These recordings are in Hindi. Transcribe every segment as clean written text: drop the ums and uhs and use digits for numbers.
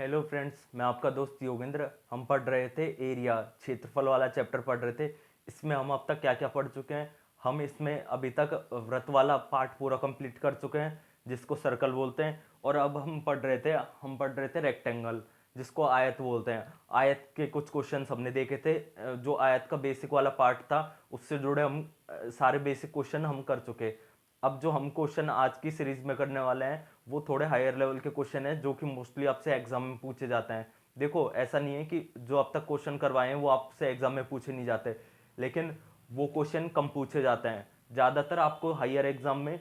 हेलो फ्रेंड्स, मैं आपका दोस्त योगेंद्र। हम पढ़ रहे थे एरिया, क्षेत्रफल वाला चैप्टर पढ़ रहे थे। इसमें हम अब तक क्या क्या पढ़ चुके हैं। हम इसमें अभी तक वृत्त वाला पार्ट पूरा कंप्लीट कर चुके हैं, जिसको सर्कल बोलते हैं। और अब हम पढ़ रहे थे रेक्टेंगल, जिसको आयत बोलते हैं। आयत के कुछ क्वेश्चन हमने देखे थे। जो आयत का बेसिक वाला पार्ट था, उससे जुड़े हम सारे बेसिक क्वेश्चन हम कर चुके। अब जो हम क्वेश्चन आज की सीरीज में करने वाले हैं, वो थोड़े हायर लेवल के क्वेश्चन हैं, जो कि मोस्टली आपसे एग्जाम में पूछे जाते हैं। देखो, ऐसा नहीं है कि जो अब तक क्वेश्चन करवाए हैं वो आपसे एग्जाम में पूछे नहीं जाते, लेकिन वो क्वेश्चन कम पूछे जाते हैं। ज़्यादातर आपको हायर एग्जाम में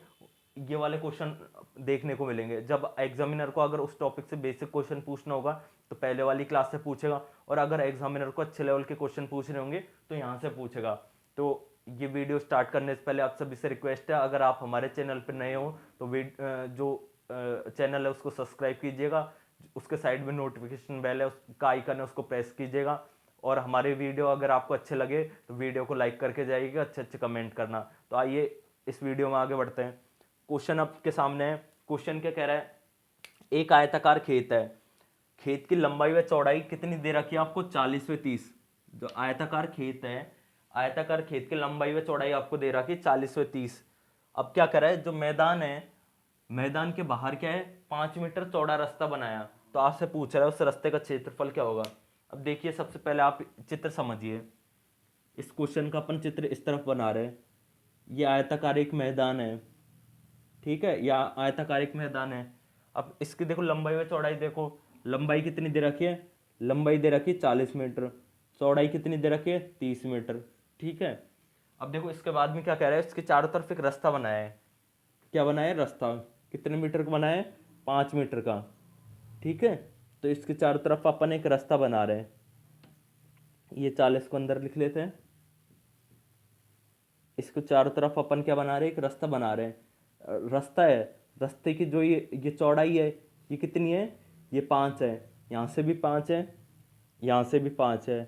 ये वाले क्वेश्चन देखने को मिलेंगे। जब एग्जामिनर को अगर उस टॉपिक से बेसिक क्वेश्चन पूछना होगा, तो पहले वाली क्लास से पूछेगा, और अगर एग्जामिनर को अच्छे लेवल के क्वेश्चन पूछ रहे होंगे तो यहाँ से पूछेगा। तो ये वीडियो स्टार्ट करने से पहले आप सभी से रिक्वेस्ट है, अगर आप हमारे चैनल पर नए हो तो जो चैनल है उसको सब्सक्राइब कीजिएगा। उसके साइड में नोटिफिकेशन बेल है, उसका आइकन है, उसको प्रेस कीजिएगा। और हमारे वीडियो अगर आपको अच्छे लगे तो वीडियो को लाइक करके जाइएगा, अच्छे अच्छे कमेंट करना। तो आइए इस वीडियो में आगे बढ़ते हैं। क्वेश्चन आपके सामने है। क्वेश्चन क्या कह रहा है? एक आयताकार खेत है। खेत की लंबाई व चौड़ाई कितनी दे रखी है आपको? 40 व 30। जो आयताकार खेत है, आयताकार खेत की लंबाई व चौड़ाई आपको दे रखी है 40 व 30। अब क्या करा है? जो मैदान है, मैदान के बाहर क्या है? 5 मीटर चौड़ा रास्ता बनाया। तो आपसे पूछ रहा है उस रास्ते का क्षेत्रफल क्या होगा। अब देखिए, सबसे पहले आप चित्र समझिए। इस क्वेश्चन का अपन चित्र इस तरफ बना रहे हैं। ये आयताकार एक मैदान है, ठीक है, या आयताकार एक मैदान है। अब इसकी देखो लंबाई व चौड़ाई देखो। लंबाई कितनी दे रखी है? लंबाई दे रखी है 40 मीटर। चौड़ाई कितनी दे रखी है? 30 मीटर। ठीक है। अब देखो इसके बाद में क्या कह रहा है? इसके चारों तरफ एक रास्ता बनाया है। क्या बनाया है? रास्ता। कितने मीटर का बनाया है? 5 मीटर का। ठीक है। तो इसके चारों तरफ अपन एक रास्ता बना रहे हैं। ये 40 को अंदर लिख लेते हैं। इसको चारों तरफ अपन क्या बना रहे हैं? एक रास्ता बना रहे हैं। रास्ता है, रास्ते की जो ये चौड़ाई है, ये कितनी है? ये 5 है। यहाँ से भी 5 है, यहाँ से भी 5 है।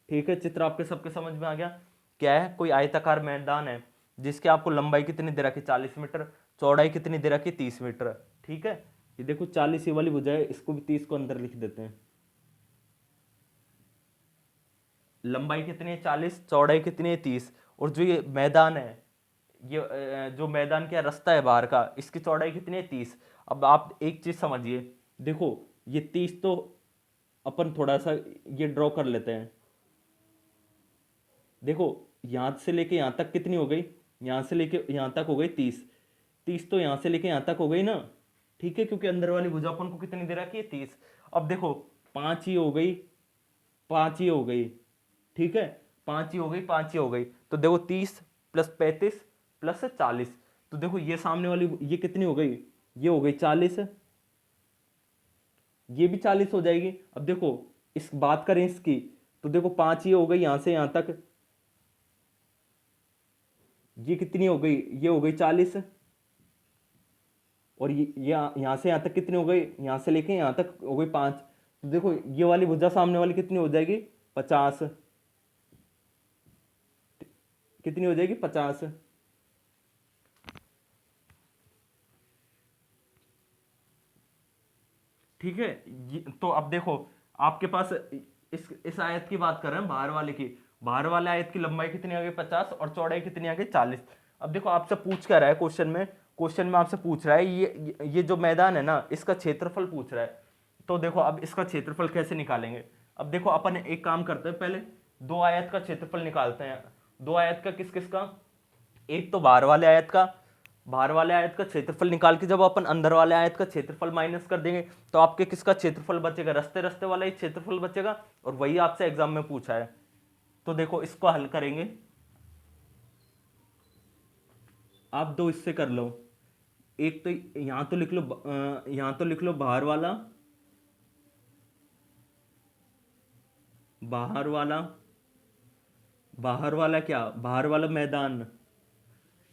ठीक है, चित्र आपके सबके समझ में आ गया। क्या है? कोई आयताकार मैदान है, जिसकी आपको लंबाई कितनी दे रखी? 40 मीटर। चौड़ाई कितनी दे रखी? 30 मीटर। ठीक है। ये देखो 40 ये वाली भुजा है, इसको भी 30 को अंदर लिख देते हैं। लंबाई कितनी है? 40। चौड़ाई कितनी है? 30। और जो ये मैदान है, ये जो मैदान का रास्ता है बाहर का, इसकी चौड़ाई कितनी है? 30। अब आप एक चीज समझिए। देखो, ये 30 तो अपन थोड़ा सा ये ड्रॉ कर लेते हैं। देखो, यहां से लेके यहां तक कितनी हो गई? यहां से लेके यहां तक हो गई 30। 30 तो यहां से लेके यहां तक हो गई ना। ठीक है, क्योंकि अंदर वाली भुजा अपन को कितनी दे रखी है? 30। अब देखो, 5 ही हो गई, 5 ही हो गई। ठीक है, 5 ही हो गई, 5 ही हो गई। तो देखो 30 प्लस 35 प्लस 40। तो देखो ये सामने वाली ये कितनी हो गई? ये हो गई 40। ये भी 40 हो जाएगी। अब देखो, इस बात करें इसकी, तो देखो 5 ही हो गई यहां से यहां तक। ये कितनी हो गई? ये हो गई 40। और ये यहां से यहां तक कितनी हो गई? यहां से लेके यहां तक हो गई 5। तो देखो ये वाली भुजा सामने वाली कितनी हो जाएगी? 50। कितनी हो जाएगी? 50। ठीक है। तो अब देखो, आपके पास इस आयत की बात कर रहे हैं, बाहर वाले की। बाहर वाले आयत की लंबाई कितनी आ गई? 50। और चौड़ाई कितनी आ गई? 40। अब देखो आपसे पूछ क्या रहा है क्वेश्चन में आपसे पूछ रहा है, ये जो मैदान है ना, इसका क्षेत्रफल पूछ रहा है। तो देखो अब इसका क्षेत्रफल कैसे निकालेंगे? अब देखो अपन एक काम करते हैं, पहले दो आयत का क्षेत्रफल निकालते हैं। दो आयत का किस किस का? एक तो बाहर वाले आयत का। बाहर वाले आयत का क्षेत्रफल निकाल के जब अपन अंदर वाले आयत का क्षेत्रफल माइनस कर देंगे, तो आपके किसका क्षेत्रफल बचेगा? रस्ते रस्ते वाला ही क्षेत्रफल बचेगा। और वही आपसे एग्जाम में पूछा है। तो देखो इसको हल करेंगे। आप दो इससे कर लो। एक तो यहां तो लिख लो, यहां तो लिख लो बाहर वाला, बाहर वाला, बाहर वाला क्या? बाहर वाला मैदान।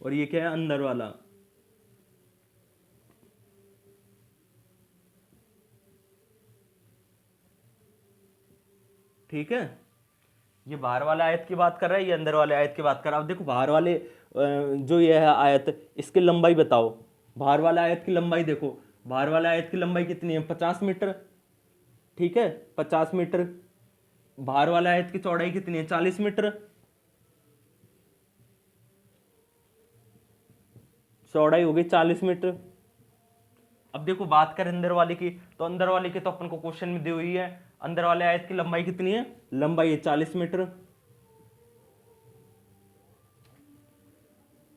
और ये क्या है? अंदर वाला। ठीक है। ये बाहर वाले आयत की बात कर रहा है, ये अंदर वाले आयत की बात कर रहा है। अब देखो बाहर वाले जो ये है आयत, इसकी लंबाई बताओ। बाहर वाले आयत की लंबाई देखो। बाहर वाले आयत की लंबाई कितनी है? 50 मीटर। ठीक है, 50 मीटर। बाहर वाला आयत की चौड़ाई कितनी है, 40 मीटर। चौड़ाई हो गई 40 मीटर। अब देखो बात करें अंदर वाले की, तो अंदर वाले की तो अपन को क्वेश्चन में दी हुई है। अंदर वाले आयत की लंबाई कितनी है, लंबाई है 40 मीटर।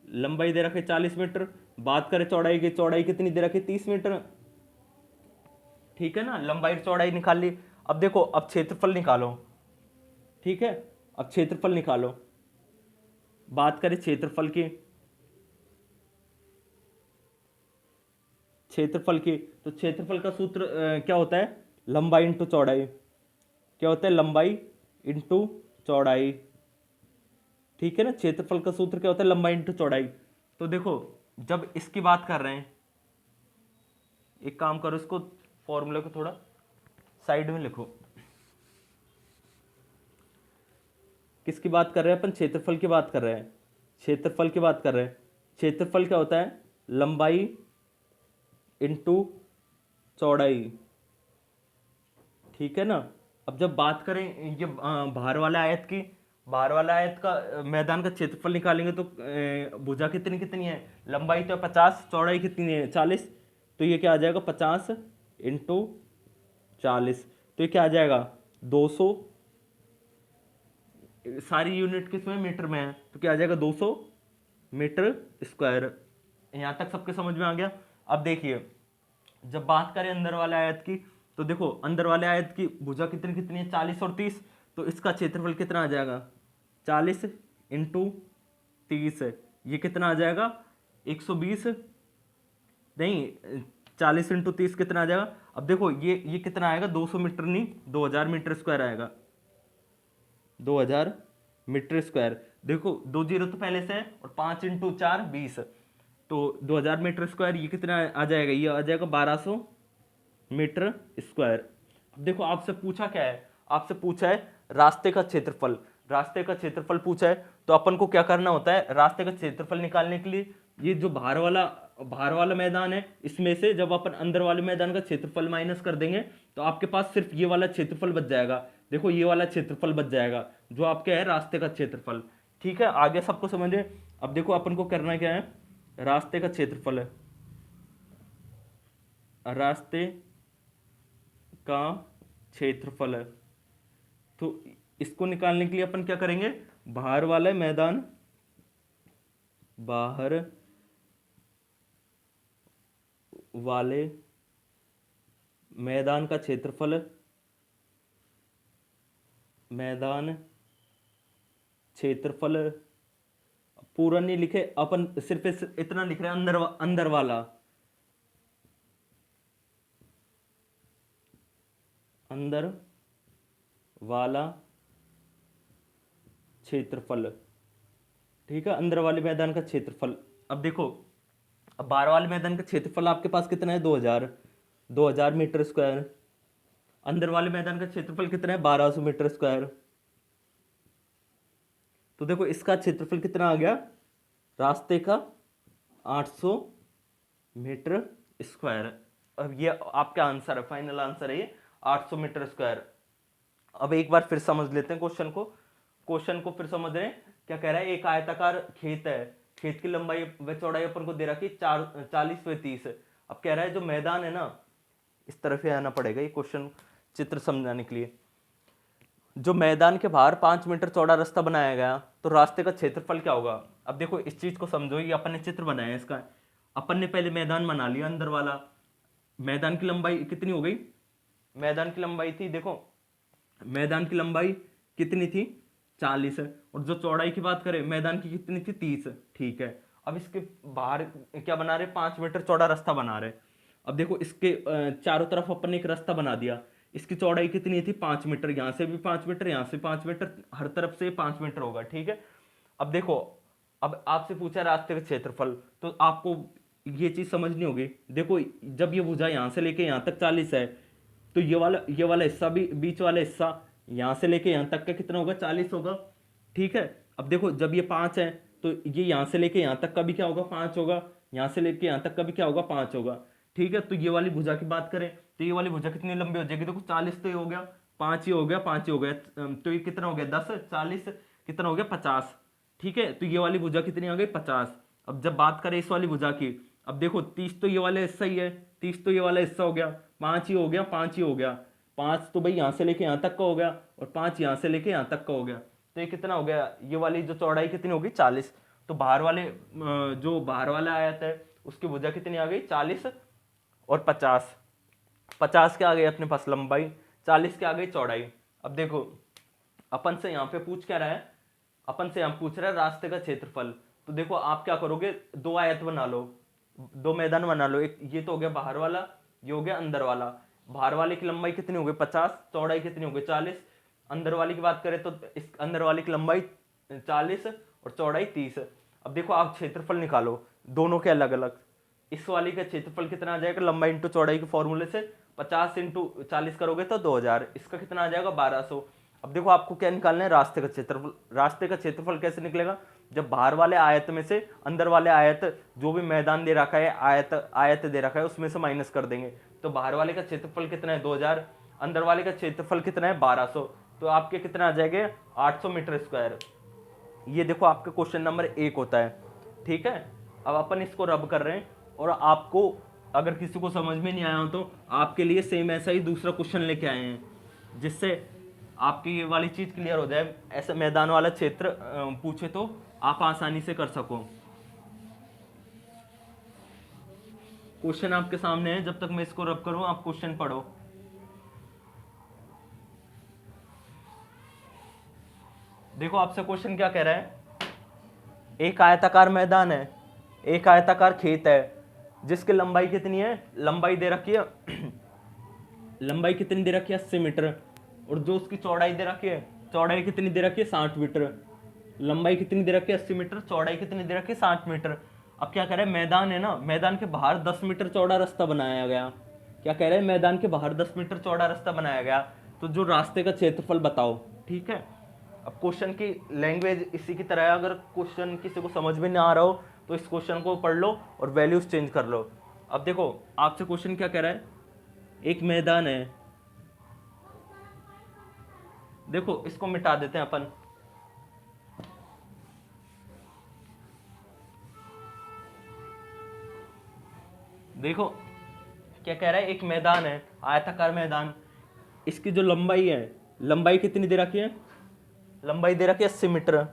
लंबाई दे रखी 40 मीटर। बात करें चौड़ाई की, चौड़ाई कितनी दे रखी, 30 मीटर। ठीक है ना, लंबाई चौड़ाई निकाल ली। अब देखो, अब क्षेत्रफल निकालो। ठीक है, अब क्षेत्रफल निकालो। बात करें क्षेत्रफल की, क्षेत्रफल की, तो क्षेत्रफल का सूत्र क्या होता है, लंबाई इंटू चौड़ाई। क्या होता है, लंबाई इंटू चौड़ाई। ठीक है ना, क्षेत्रफल का सूत्र क्या होता है, लंबाई इंटू चौड़ाई। तो देखो, जब इसकी बात कर रहे हैं, एक काम करो, इसको फॉर्मूले को थोड़ा साइड में लिखो। किसकी बात कर रहे हैं अपन, क्षेत्रफल की बात कर रहे हैं। क्षेत्रफल की बात कर रहे हैं। क्षेत्रफल क्या होता है, लंबाई इंटू चौड़ाई। ठीक है ना। अब जब बात करें ये बाहर वाला आयत की, बाहर वाला आयत का मैदान का क्षेत्रफल निकालेंगे तो भुजा कितनी कितनी है, लंबाई तो 50, चौड़ाई कितनी है 40। तो ये क्या आ जाएगा, 50 इंटू 40। तो ये क्या आ जाएगा, 200। सारी यूनिट किस में, मीटर में है, तो क्या आ जाएगा 200 मीटर स्क्वायर। यहाँ तक सबके समझ में आ गया। अब देखिए, जब बात करें अंदर वाले आयत की, तो देखो अंदर वाले आयत की भुजा कितनी कितनी है, 40 और 30। तो इसका क्षेत्रफल कितना आ जाएगा, 40 इंटू 30। ये कितना आ जाएगा, 120। नहीं, 40 इंटू 30 कितना आ जाएगा। अब देखो ये कितना आएगा, 200 मीटर नहीं, 2000 मीटर स्क्वायर आएगा। 2000 मीटर स्क्वायर। देखो 2 जीरो तो पहले से है, और 5 इंटू 4 20। तो 2000 मीटर स्क्वायर, ये कितना आ जाएगा, ये आ जाएगा 1200 मीटर स्क्वायर। अब देखो आपसे पूछा क्या है, आपसे पूछा है रास्ते का क्षेत्रफल। रास्ते का क्षेत्रफल पूछा है, तो अपन को क्या करना होता है, रास्ते का क्षेत्रफल निकालने के लिए, ये जो बाहर वाला मैदान है, इसमें से जब अपन अंदर वाले मैदान का क्षेत्रफल माइनस कर देंगे, तो आपके पास सिर्फ ये वाला क्षेत्रफल बच जाएगा। देखो ये वाला क्षेत्रफल बच जाएगा, जो आपके है रास्ते का क्षेत्रफल। ठीक है, आगे सबको समझे। अब देखो अपन को करना क्या है, रास्ते का क्षेत्रफल है, रास्ते का क्षेत्रफल है। तो इसको निकालने के लिए अपन क्या करेंगे, बाहर वाले मैदान, बाहर वाले मैदान का क्षेत्रफल, मैदान क्षेत्रफल पूरा नहीं लिखे अपन, सिर्फ इतना लिख रहे हैं, अंदर वाला, अंदर वाला क्षेत्रफल। ठीक है, अंदर वाले मैदान का क्षेत्रफल। अब देखो, अब बाहर वाले मैदान का क्षेत्रफल आपके पास कितना है, 2000 मीटर स्क्वायर। अंदर वाले मैदान का क्षेत्रफल कितना है, 1200 मीटर स्क्वायर। तो देखो इसका क्षेत्रफल कितना आ गया, रास्ते का 800 मीटर स्क्वायर। अब ये आपका आंसर है, फाइनल आंसर है ये 800 मीटर स्क्वायर। अब एक बार फिर समझ लेते हैं क्वेश्चन को। क्वेश्चन को फिर समझ रहे हैं, क्या कह रहा है, एक आयताकार खेत है, खेत की लंबाई व चौड़ाई अपन को दे रखी 40 व 30। अब कह रहा है जो मैदान है ना, इस तरफ ही आना पड़ेगा ये क्वेश्चन चित्र समझाने के लिए। जो मैदान के बाहर 5 मीटर चौड़ा रास्ता बनाया गया, तो रास्ते का क्षेत्रफल क्या होगा। अब देखो इस चीज को समझो, ये अपन ने चित्र बनाया है इसका। अपन ने पहले मैदान बना लिया अंदर वाला। मैदान की लंबाई कितनी हो गई, मैदान की लंबाई थी, देखो मैदान की लंबाई कितनी थी, 40 है। और जो चौड़ाई की बात करें, मैदान की कितनी थी, 30। ठीक है, अब इसके बाहर क्या बना रहे, 5 मीटर चौड़ा रास्ता बना रहे। अब देखो इसके चारों तरफ अपन ने एक रास्ता बना दिया। इसकी चौड़ाई कितनी थी, 5 मीटर। यहाँ से भी 5 मीटर, यहाँ से 5 मीटर, हर तरफ से 5 मीटर होगा। ठीक है, अब देखो, अब आपसे पूछा रास्ते का क्षेत्रफल, तो आपको ये चीज समझनी होगी। देखो जब ये भुजा यहाँ से लेके यहाँ तक 40 है, तो ये वाला हिस्सा भी, बीच वाला हिस्सा यहाँ से लेके यहाँ तक का कितना होगा, 40 होगा। ठीक है, अब देखो जब ये 5 है, तो ये यहाँ से लेके यहाँ तक का भी क्या होगा, 5 होगा। यहाँ से लेके यहाँ तक का भी क्या होगा, 5 होगा। ठीक है, तो ये वाली भुजा की बात करें तो ये वाली भुजा कितनी लंबी हो जाएगी, देखो 40 तो ये हो गया, 5 ही हो गया, 5 ही हो गया, तो ये कितना हो गया 10, 40 कितना हो गया 50। ठीक है, तो ये वाली भुजा कितनी आ गई 50। अब जब बात करें इस वाली भुजा की, अब देखो 30 तो ये वाला हिस्सा ही है, 30 तो ये वाला हिस्सा हो गया, 5 ही हो गया, 5 ही हो गया, 5 तो भाई यहाँ से लेके यहाँ तक का हो गया और 5 यहाँ से लेके यहाँ तक का हो गया, तो ये कितना हो गया, ये वाली जो चौड़ाई कितनी होगी 40। तो बाहर वाले जो बाहर वाला आयत है उसकी भुजा कितनी आ गई 40 और 50, 50 के आ गई अपने पास लंबाई, 40 के आ गई चौड़ाई। अब देखो अपन से यहाँ पे पूछ क्या रहा है, अपन से यहाँ पूछ रहा है रास्ते का क्षेत्रफल। तो देखो आप क्या करोगे, दो आयत बना लो, दो मैदान बना लो, एक ये तो हो गया बाहर वाला, ये हो गया अंदर वाला। बाहर वाले की लंबाई कितनी हो गई 50, चौड़ाई कितनी हो गई 40। अंदर वाली की बात करें तो इस अंदर वाली की लंबाई 40 और चौड़ाई 30। अब देखो आप क्षेत्रफल निकालो दोनों के अलग अलग, इस वाली का क्षेत्रफल कितना आ जाएगा, लंबाई इंटू चौड़ाई के फॉर्मूले से 50 इंटू 40 करोगे तो 2000, इसका कितना आ जाएगा 1200। अब देखो आपको क्या निकालना है, रास्ते का क्षेत्रफल। रास्ते का क्षेत्रफल कैसे निकलेगा, जब बाहर वाले आयत में से अंदर वाले आयत, जो भी मैदान दे रखा है, आयत दे रखा है, उसमें से माइनस कर देंगे। तो बाहर वाले का क्षेत्रफल कितना है 2000, अंदर वाले का क्षेत्रफल कितना है 1200, तो आपके कितना आ जाएंगे 800 मीटर स्क्वायर। ये देखो आपका क्वेश्चन नंबर 1 होता है। ठीक है, अब अपन इसको रब कर रहे हैं और आपको अगर किसी को समझ में नहीं आया हो तो आपके लिए सेम ऐसा ही दूसरा क्वेश्चन लेके आए हैं, जिससे आपकी ये वाली चीज क्लियर हो जाए, ऐसा मैदान वाला क्षेत्र पूछे तो आप आसानी से कर सको। क्वेश्चन आपके सामने है, जब तक मैं इसको रब करूं आप क्वेश्चन पढ़ो। देखो आपसे क्वेश्चन क्या कह रहा है, एक आयताकार मैदान है, एक आयताकार खेत है, जिसकी लंबाई कितनी है, लंबाई दे रखी है लंबाई कितनी दे रखी है 80 मीटर, और जो उसकी चौड़ाई दे रखी है, चौड़ाई कितनी दे रखी है 60 मीटर। लंबाई कितनी दे रखी है 80 मीटर, चौड़ाई कितनी दे रखी है 60 मीटर। अब क्या कह रहे हैं, मैदान है ना, मैदान के बाहर 10 मीटर चौड़ा रास्ता बनाया गया। क्या कह रहे हैं, मैदान के बाहर 10 मीटर चौड़ा रास्ता बनाया गया, तो जो रास्ते का क्षेत्रफल बताओ। ठीक है, अब क्वेश्चन की लैंग्वेज इसी की तरह है, अगर क्वेश्चन किसी को समझ में ना आ रहा हो तो इस क्वेश्चन को पढ़ लो और वैल्यूज चेंज कर लो। अब देखो आपसे क्वेश्चन क्या कह रहा है, एक मैदान है, देखो इसको मिटा देते हैं अपन। देखो क्या कह रहा है, एक मैदान है, आयताकार मैदान, इसकी जो लंबाई है, लंबाई कितनी दे रखी है, लंबाई दे रखी है 80 मीटर।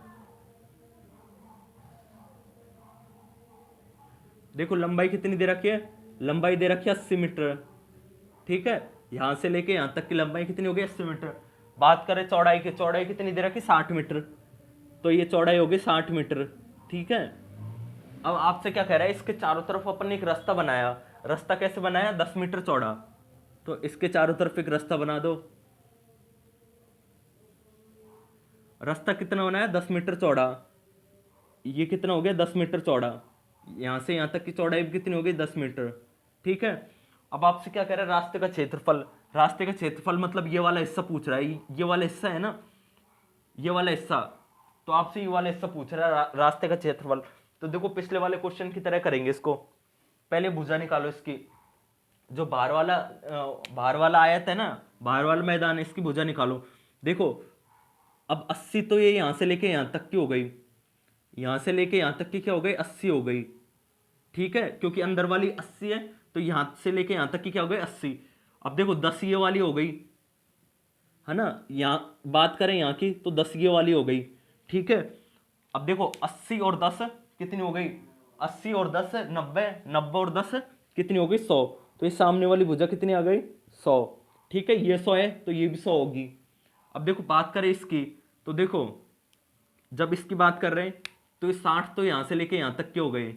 देखो लंबाई कितनी दे रखी है, लंबाई दे रखी है 80 मीटर। ठीक है, यहां से लेके यहां तक की लंबाई कितनी हो गई 80 मीटर। बात करें चौड़ाई की, चौड़ाई कितनी दे रखी 60 मीटर, तो ये चौड़ाई होगी 60 मीटर। ठीक है, अब आपसे क्या कह रहा है, इसके चारों तरफ अपन ने एक रास्ता बनाया। रास्ता कैसे बनाया, 10 मीटर चौड़ा, तो इसके चारों तरफ एक रास्ता बना दो। रास्ता कितना बनाया 10 मीटर चौड़ा, ये कितना हो गया 10 मीटर चौड़ा, यहां से यहां तक की चौड़ाई कितनी हो गई 10 मीटर। ठीक है, अब आपसे क्या कह रहा है, रास्ते का क्षेत्रफल। रास्ते का क्षेत्रफल मतलब ये वाला हिस्सा पूछ रहा है, ये वाला हिस्सा है ना, ये वाला हिस्सा, तो आपसे ये वाला हिस्सा पूछ रहा है रास्ते का क्षेत्रफल। तो देखो पिछले वाले क्वेश्चन की तरह करेंगे इसको, पहले भुजा निकालो इसकी, जो बाहर वाला आयत है ना, बाहर वाला मैदान है, इसकी भुजा निकालो। देखो अब 80 तो ये यहां से लेके यहां तक की हो गई, यहां से लेके यहां तक की क्या हो गई 80 हो गई। ठीक है, क्योंकि अंदर वाली 80 है तो यहां से लेके यहां तक की क्या हो गई 80। अब देखो 10 ये वाली हो गई है ना, यहाँ बात करें यहाँ की तो 10 ये वाली हो गई। ठीक है, अब देखो 80 और 10 कितनी हो गई, 80 और 10 90, 90 और 10 कितनी हो गई 100, तो ये सामने वाली भुजा कितनी आ गई 100। ठीक है, ये 100 है तो ये भी 100 होगी। अब देखो बात करें इसकी, तो देखो जब इसकी बात कर रहे हैं तो ये 60 तो यहाँ से लेके यहाँ तक की हो गई।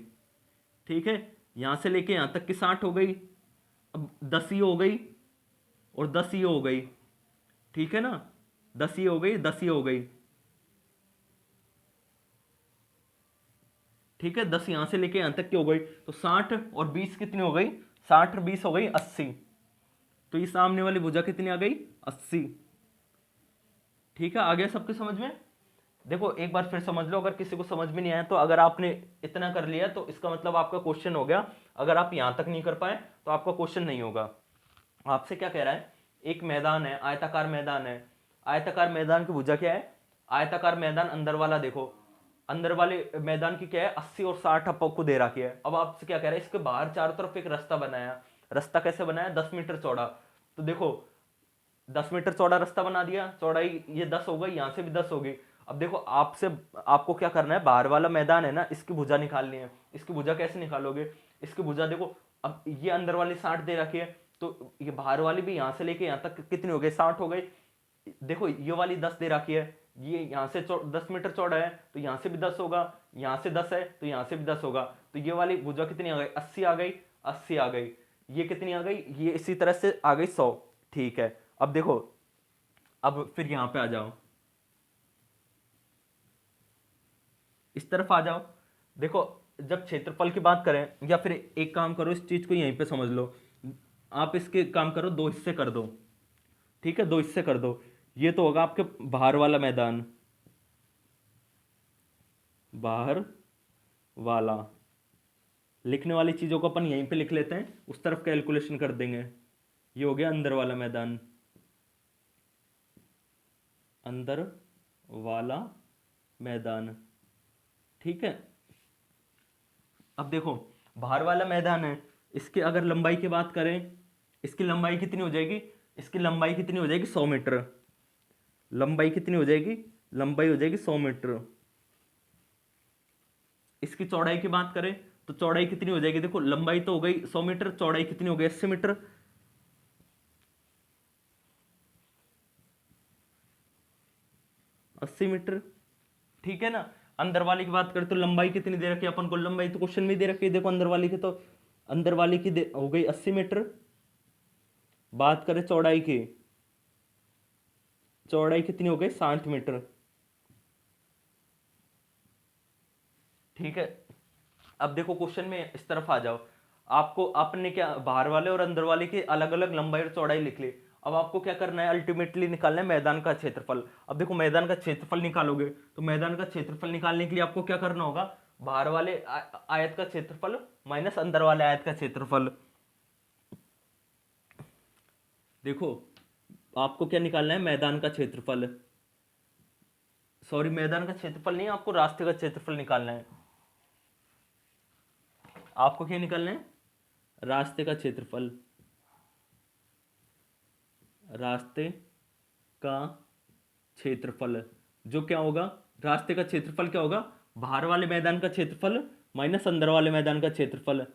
ठीक है, यहाँ से लेके यहाँ तक की 60 हो गई, अब 10 ही हो गई और 10 ही हो गई। ठीक है ना, 10 ही हो गई, 10 ही हो गई। ठीक है, 10 यहां से लेके यहां तक की हो गई, तो 60 और 20 कितनी हो गई, 60 और 20 हो गई 80, तो ये सामने वाली भुजा कितनी आ गई 80। ठीक है, आ गया सबके समझ में। देखो एक बार फिर समझ लो, अगर किसी को समझ में नहीं आया तो अगर आपने इतना कर लिया तो इसका मतलब आपका क्वेश्चन हो गया। अगर आप यहां तक नहीं कर पाए तो आपका क्वेश्चन नहीं होगा। आपसे क्या कह रहा है, एक मैदान है, आयताकार मैदान है। आयताकार मैदान की भुजा क्या है, आयताकार मैदान अंदर वाला देखो, अंदर वाले मैदान की क्या है 80 और 60 आपको दे रखी है। अब आपसे क्या कह रहा है, इसके बाहर चारों तरफ एक रास्ता बनाया। रास्ता कैसे बनाया, 10 मीटर चौड़ा। तो देखो 10 मीटर चौड़ा रास्ता बना दिया, चौड़ाई ये 10 हो गई, यहां से भी 10 होगी। अब देखो आपसे, आपको क्या करना है, बाहर वाला मैदान है ना, इसकी भुजा निकालनी है। इसकी भुजा कैसे निकालोगे, इसकी भुजा देखो, अब ये अंदर वाली 60 दे रखी है, तो ये बाहर वाली भी यहां से लेके यहां तक कितनी हो गई, 60 हो गई। देखो ये वाली 10 दे रखी है, ये यहां से 10 मीटर चौड़ा है, तो यहां से भी 10 होगा, यहां से 10 है तो यहां से भी 10 होगा। तो ये वाली भुजा कितनी आ गई, 80 आ गई, 80 आ गई। ये कितनी आ गई, ये इसी तरह से आ गई 100। ठीक है, अब देखो, अब फिर यहां पे आ जाओ, इस तरफ आ जाओ। देखो जब क्षेत्रफल की बात करें, या फिर एक काम करो, इस चीज को यहीं पे समझ लो। आप इसके काम करो, दो हिस्से कर दो। ठीक है, दो हिस्से कर दो। ये तो होगा आपके बाहर वाला मैदान, बाहर वाला। लिखने वाली चीजों को अपन यहीं पे लिख लेते हैं, उस तरफ कैलकुलेशन कर देंगे। ये हो गया अंदर वाला मैदान, अंदर वाला मैदान। ठीक है, अब देखो बाहर वाला मैदान है, इसके अगर लंबाई की बात करें, इसकी लंबाई कितनी हो जाएगी, इसकी लंबाई कितनी हो जाएगी, 100 मीटर। लंबाई कितनी हो जाएगी, लंबाई हो जाएगी 100 मीटर। इसकी चौड़ाई की बात करें तो चौड़ाई कितनी हो जाएगी, देखो लंबाई तो हो गई 100 मीटर, चौड़ाई कितनी हो गई, 80 मीटर। 80 मीटर। ठीक है ना। अंदर वाली की बात करें तो लंबाई कितनी दे रखी है अपन को, लंबाई तो क्वेश्चन में दे रखी है, देखो अंदर वाली की तो, अंदर वाली की हो गई 80 मीटर। बात करें चौड़ाई की, चौड़ाई कितनी हो गई, 60 मीटर। ठीक है, अब देखो क्वेश्चन में इस तरफ आ जाओ। आपको, आपने क्या बाहर वाले और अंदर वाले की अलग अलग लंबाई और चौड़ाई लिख ली। अब आपको क्या करना है, अल्टीमेटली निकालना है मैदान का क्षेत्रफल। अब देखो मैदान का क्षेत्रफल निकालोगे तो मैदान का क्षेत्रफल निकालने के लिए आपको क्या करना होगा, बाहर वाले आयत का क्षेत्रफल माइनस अंदर वाले आयत का क्षेत्रफल। देखो आपको क्या निकालना है, मैदान का क्षेत्रफल, सॉरी मैदान का क्षेत्रफल नहीं, आपको रास्ते का क्षेत्रफल निकालना है। आपको क्या निकालना है, रास्ते का क्षेत्रफल, रास्ते का क्षेत्रफल। जो क्या होगा, रास्ते का क्षेत्रफल क्या होगा, बाहर वाले मैदान का क्षेत्रफल माइनस अंदर वाले मैदान का क्षेत्रफल।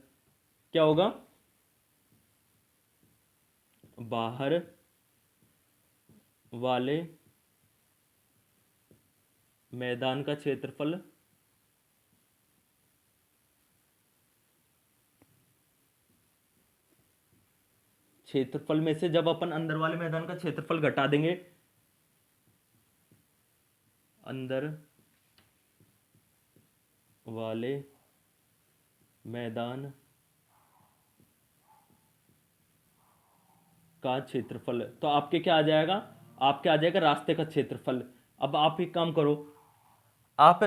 क्या होगा, बाहर वाले मैदान का क्षेत्रफल क्षेत्रफल में से जब अपन अंदर वाले मैदान का क्षेत्रफल घटा देंगे, अंदर वाले मैदान का क्षेत्रफल, तो आपके क्या आ जाएगा, आपके आ जाएगा रास्ते का क्षेत्रफल। अब आप एक काम करो, आप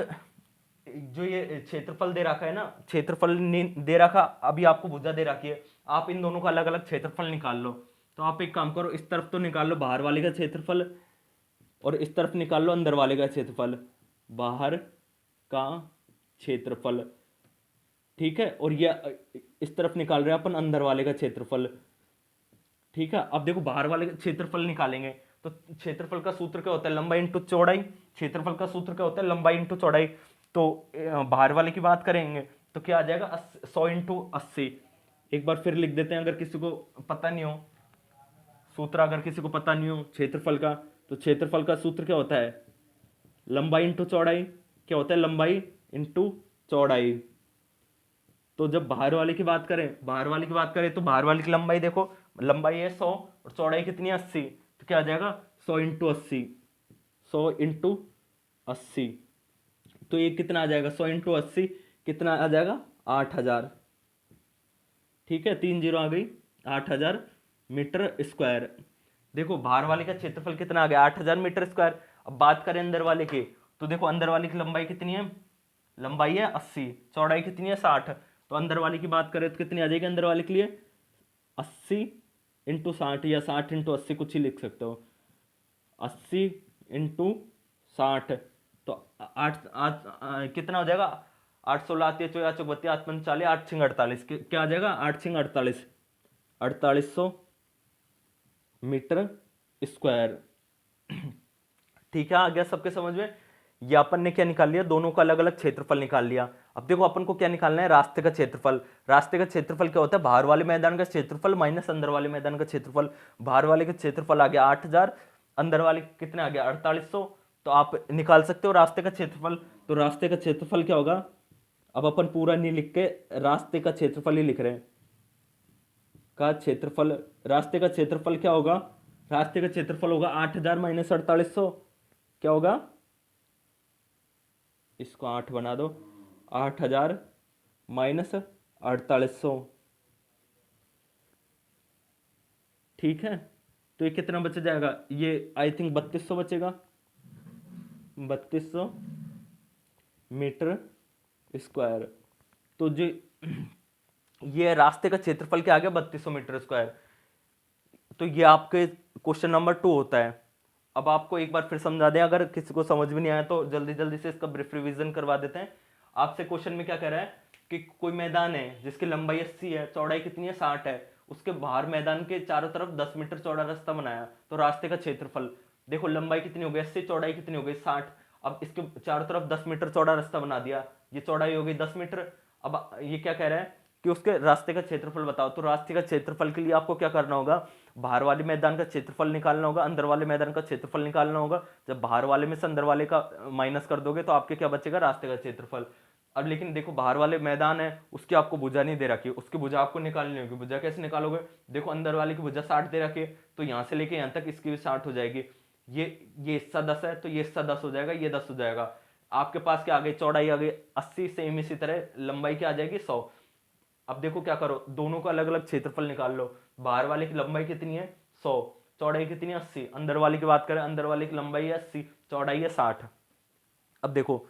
जो ये क्षेत्रफल दे रखा है ना, क्षेत्रफल दे रखा, अभी आपको भुजा दे रखी है, आप इन दोनों का अलग अलग क्षेत्रफल निकाल लो। तो आप एक काम करो, इस तरफ तो निकाल लो बाहर वाले का क्षेत्रफल, और इस तरफ निकाल लो अंदर वाले का क्षेत्रफल, बाहर का क्षेत्रफल। ठीक है, और ये इस तरफ निकाल रहे हैं अपन अंदर वाले का क्षेत्रफल। ठीक है, अब देखो बाहर वाले का क्षेत्रफल निकालेंगे तो क्षेत्रफल का सूत्र क्या होता है, लंबाई इंटू चौड़ाई। क्षेत्रफल का सूत्र क्या होता है, लंबाई इंटू चौड़ाई। तो बाहर वाले की बात करेंगे तो क्या आ जाएगा, 100 इंटू 80। एक बार फिर लिख देते हैं, अगर किसी को पता नहीं हो सूत्र, अगर किसी को पता नहीं हो क्षेत्रफल का, तो क्षेत्रफल का सूत्र क्या होता है, लंबाई इंटू चौड़ाई। क्या होता है, लंबाई इंटू चौड़ाई। तो जब बाहर वाले की बात करें, बाहर वाले की बात करें तो बाहर वाले की लंबाई देखो, लंबाई है 100 और चौड़ाई कितनी है 80, तो क्या आ जाएगा 100 इंटू 80, 100 इंटू 80। तो ये कितना आ जाएगा, 100 इंटू 80 कितना आ जाएगा, 8000। ठीक है, 3 जीरो आ गई, 8000 मीटर स्क्वायर। देखो बाहर वाले का क्षेत्रफल कितना आ गया, 8000 मीटर स्क्वायर। अब बात करें अंदर वाले की, तो देखो अंदर वाली की लंबाई कितनी है, लंबाई है 80, चौड़ाई कितनी है 60, तो अंदर वाली की बात करें तो कितनी आ जाएगी अंदर वाले के लिए, 80 इंटू 60 या 60 इंटू 80 कुछ ही लिख सकते हो, 80 इंटू 60, तो आठ आठ कितना हो जाएगा, 816 आती है, 4 चौक 32, 8 पंच 40, 8 छिंग 48, क्या आ जाएगा 8 छिंग 48, 4800 मीटर स्क्वायर। ठीक है, आ गया सबके समझ में। ये अपन ने क्या निकाल लिया, दोनों का अलग अलग क्षेत्रफल निकाल लिया। अब देखो अपन को क्या निकालना है, रास्ते का क्षेत्रफल। रास्ते का क्षेत्रफल क्या होता है, बाहर वाले मैदान का क्षेत्रफल माइनस अंदर वाले मैदान का क्षेत्रफल। बाहर वाले का क्षेत्रफल आ गया 8000, अंदर वाले कितने आ गया 4800, तो आप निकाल सकते हो रास्ते का क्षेत्रफल। तो रास्ते का क्षेत्रफल क्या होगा, अब अपन पूरा नहीं लिख के रास्ते का क्षेत्रफल ही लिख रहे हैं, का क्षेत्रफल, रास्ते का क्षेत्रफल क्या होगा, रास्ते का क्षेत्रफल होगा 8000 माइनस 4800, क्या होगा, इसको 8 बना दो, 8000 माइनस 4800, ठीक है। तो ये कितना बच जाएगा, ये आई थिंक 3200 बचेगा, 3200 मीटर स्क्वायर। तो जो ये रास्ते का क्षेत्रफल क्या आ गया 3200 मीटर स्क्वायर। तो ये आपके क्वेश्चन नंबर 2 होता है। अब आपको एक बार फिर समझा दें, अगर किसी को समझ में नहीं आया तो जल्दी जल्दी से इसका ब्रीफ रिवीजन करवा देते हैं। आपसे क्वेश्चन में क्या कह रहा है कि कोई मैदान है जिसकी लंबाई 80 है, चौड़ाई कितनी है 60 है, उसके बाहर मैदान के चारों तरफ 10 मीटर चौड़ा रास्ता बनाया, तो रास्ते का क्षेत्रफल देखो, लंबाई कितनी हो गई 80, चौड़ाई कितनी हो गई 60, अब इसके चारों तरफ 10 मीटर चौड़ा रास्ता बना दिया, ये चौड़ाई हो गई 10 मीटर। अब ये क्या कह रहा है कि उसके रास्ते का क्षेत्रफल बताओ, तो रास्ते का क्षेत्रफल के लिए आपको क्या करना होगा, बाहर वाले मैदान का क्षेत्रफल निकालना होगा, अंदर वाले मैदान का क्षेत्रफल निकालना होगा। जब बाहर वाले में से अंदर वाले का माइनस कर दोगे तो आपके क्या बचेगा, रास्ते का क्षेत्रफल। अब लेकिन देखो बाहर वाले मैदान है उसकी आपको भुजा नहीं दे रखी, उसकी भुजा आपको निकालनी होगी। भुजा कैसे निकालोगे, देखो अंदर वाले की भुजा 60 दे रखी है, तो यहाँ से लेके यहाँ तक इसकी भी 60 हो जाएगी। ये हिस्सा 10 है तो ये हिस्सा 10 हो जाएगा, ये 10 हो जाएगा। आपके पास क्या आ गई, चौड़ाई आ गई 80, सेम इसी तरह लंबाई क्या आ जाएगी 100। अब देखो क्या करो, दोनों का अलग अलग क्षेत्रफल निकाल लो। बाहर वाले की लंबाई कितनी है 100, चौड़ाई कितनी है 80, अंदर वाले की बात करें, अंदर वाले की लंबाई है 80, चौड़ाई है 60। अब देखो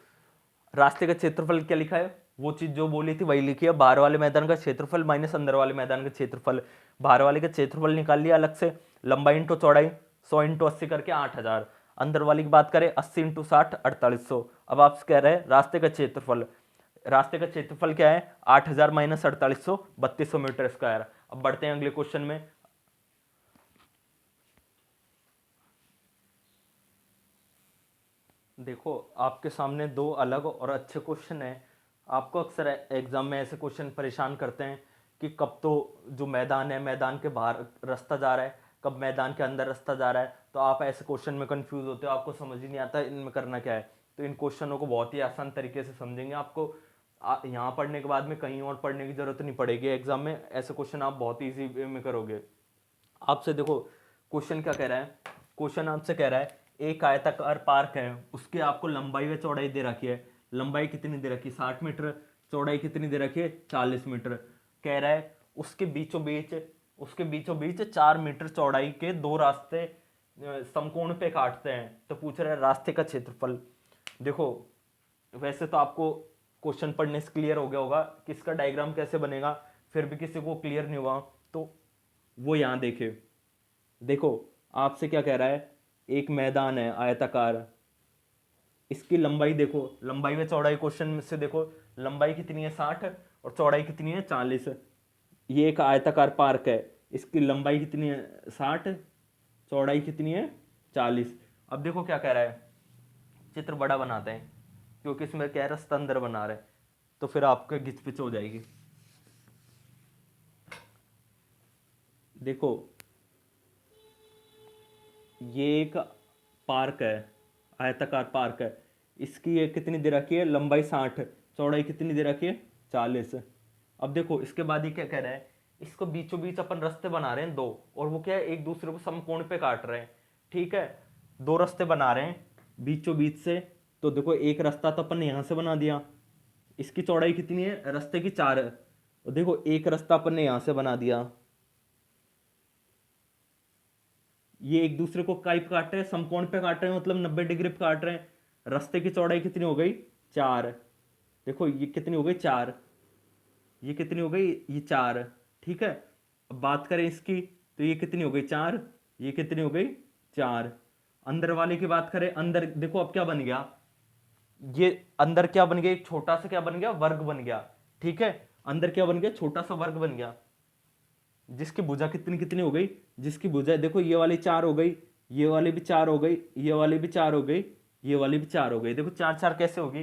रास्ते का क्षेत्रफल क्या लिखा है, वो चीज जो बोली थी वही लिखी है, बाहर वाले मैदान का क्षेत्रफल माइनस अंदर वाले मैदान का क्षेत्रफल। बाहर वाले का क्षेत्रफल निकाल लिया अलग से, लंबाई इंटू चौड़ाई 100 इंटू 80 करके 8000। अंदर वाली की बात करें 80 इंटू 60 4800। अब आप कह रहे हैं रास्ते का क्षेत्रफल, रास्ते का क्षेत्रफल क्या है 8000 माइनस 4800, 3200 मीटर स्क्वायर। अब बढ़ते हैं अगले क्वेश्चन में। देखो आपके सामने दो अलग और अच्छे क्वेश्चन हैं। आपको अक्सर एग्जाम में ऐसे क्वेश्चन परेशान करते हैं कि कब तो जो मैदान है मैदान के बाहर रास्ता जा रहा है, कब मैदान के अंदर रास्ता जा रहा है, तो आप ऐसे क्वेश्चन में कंफ्यूज होते हो, आपको समझ ही नहीं आता इनमें करना क्या है। तो इन क्वेश्चनों को बहुत ही आसान तरीके से समझेंगे, आपको यहाँ पढ़ने के बाद में कहीं और पढ़ने की जरूरत नहीं पड़ेगी। एग्जाम में ऐसे क्वेश्चन आप बहुत ईजी वे में करोगे। आपसे देखो क्वेश्चन क्या कह रहा है, क्वेश्चन आपसे कह रहा है एक आयताकार पार्क है, उसकी आपको लंबाई व चौड़ाई दे रखी है। लंबाई कितनी दे रखी है 60 मीटर, चौड़ाई कितनी दे रखी है 40 मीटर। कह रहा है उसके बीचों बीच 4 मीटर चौड़ाई के दो रास्ते समकोण पे काटते हैं, तो पूछ रहा है रास्ते का क्षेत्रफल। देखो वैसे तो आपको क्वेश्चन पढ़ने से क्लियर हो गया होगा कि इसका डायग्राम कैसे बनेगा, फिर भी किसी को क्लियर नहीं हुआ तो वो यहाँ देखे। देखो आपसे क्या कह रहा है, एक मैदान है आयताकार, इसकी लंबाई देखो, लंबाई व चौड़ाई क्वेश्चन में से देखो, लंबाई कितनी है 60 और चौड़ाई कितनी है 40। ये एक आयताकार पार्क है, इसकी लंबाई कितनी है 60, चौड़ाई कितनी है 40। अब देखो क्या कह रहा है, चित्र बड़ा बनाते हैं क्योंकि इसमें क्या है रास्ता अंदर बना रहे हैं, तो फिर आपको घिचपिच हो जाएगी। देखो ये एक पार्क है, आयताकार पार्क है, इसकी ये कितनी दे रखी है लंबाई 60, चौड़ाई कितनी दे रखी है 40। अब देखो इसके बाद ये क्या कह रहा है, इसको बीचों बीच अपन रास्ते बना रहे हैं दो, और वो क्या है एक दूसरे को समकोण पे काट रहे हैं। ठीक है, दो रास्ते बना रहे हैं बीचों बीच से, तो देखो एक रास्ता तो अपन ने यहाँ से बना दिया, इसकी चौड़ाई कितनी है रास्ते की 4 है, और देखो एक रास्ता अपन ने यहाँ से बना दिया, ये एक दूसरे को काट रहे हैं, समकोण पे काट रहे हैं, मतलब 90 डिग्री पे काट रहे हैं। रास्ते की चौड़ाई कितनी हो गई, 4। देखो ये कितनी हो गई, 4। ये कितनी हो गई, ये 4। ठीक है, अब बात करें इसकी तो ये कितनी हो गई, 4। ये कितनी हो गई, 4। अंदर वाले की बात करें, अंदर देखो अब क्या बन गया, ये अंदर क्या बन गया, एक छोटा सा क्या बन गया, वर्ग बन गया। ठीक है, अंदर क्या बन गया, छोटा सा वर्ग बन गया, जिसकी भुजा कितनी कितनी हो गई, जिसकी भुजा देखो ये वाली 4 हो गई, ये वाली भी 4 हो गई, ये वाली भी 4 हो गई, ये वाली भी 4 हो गई। देखो 4 4 कैसे होगी,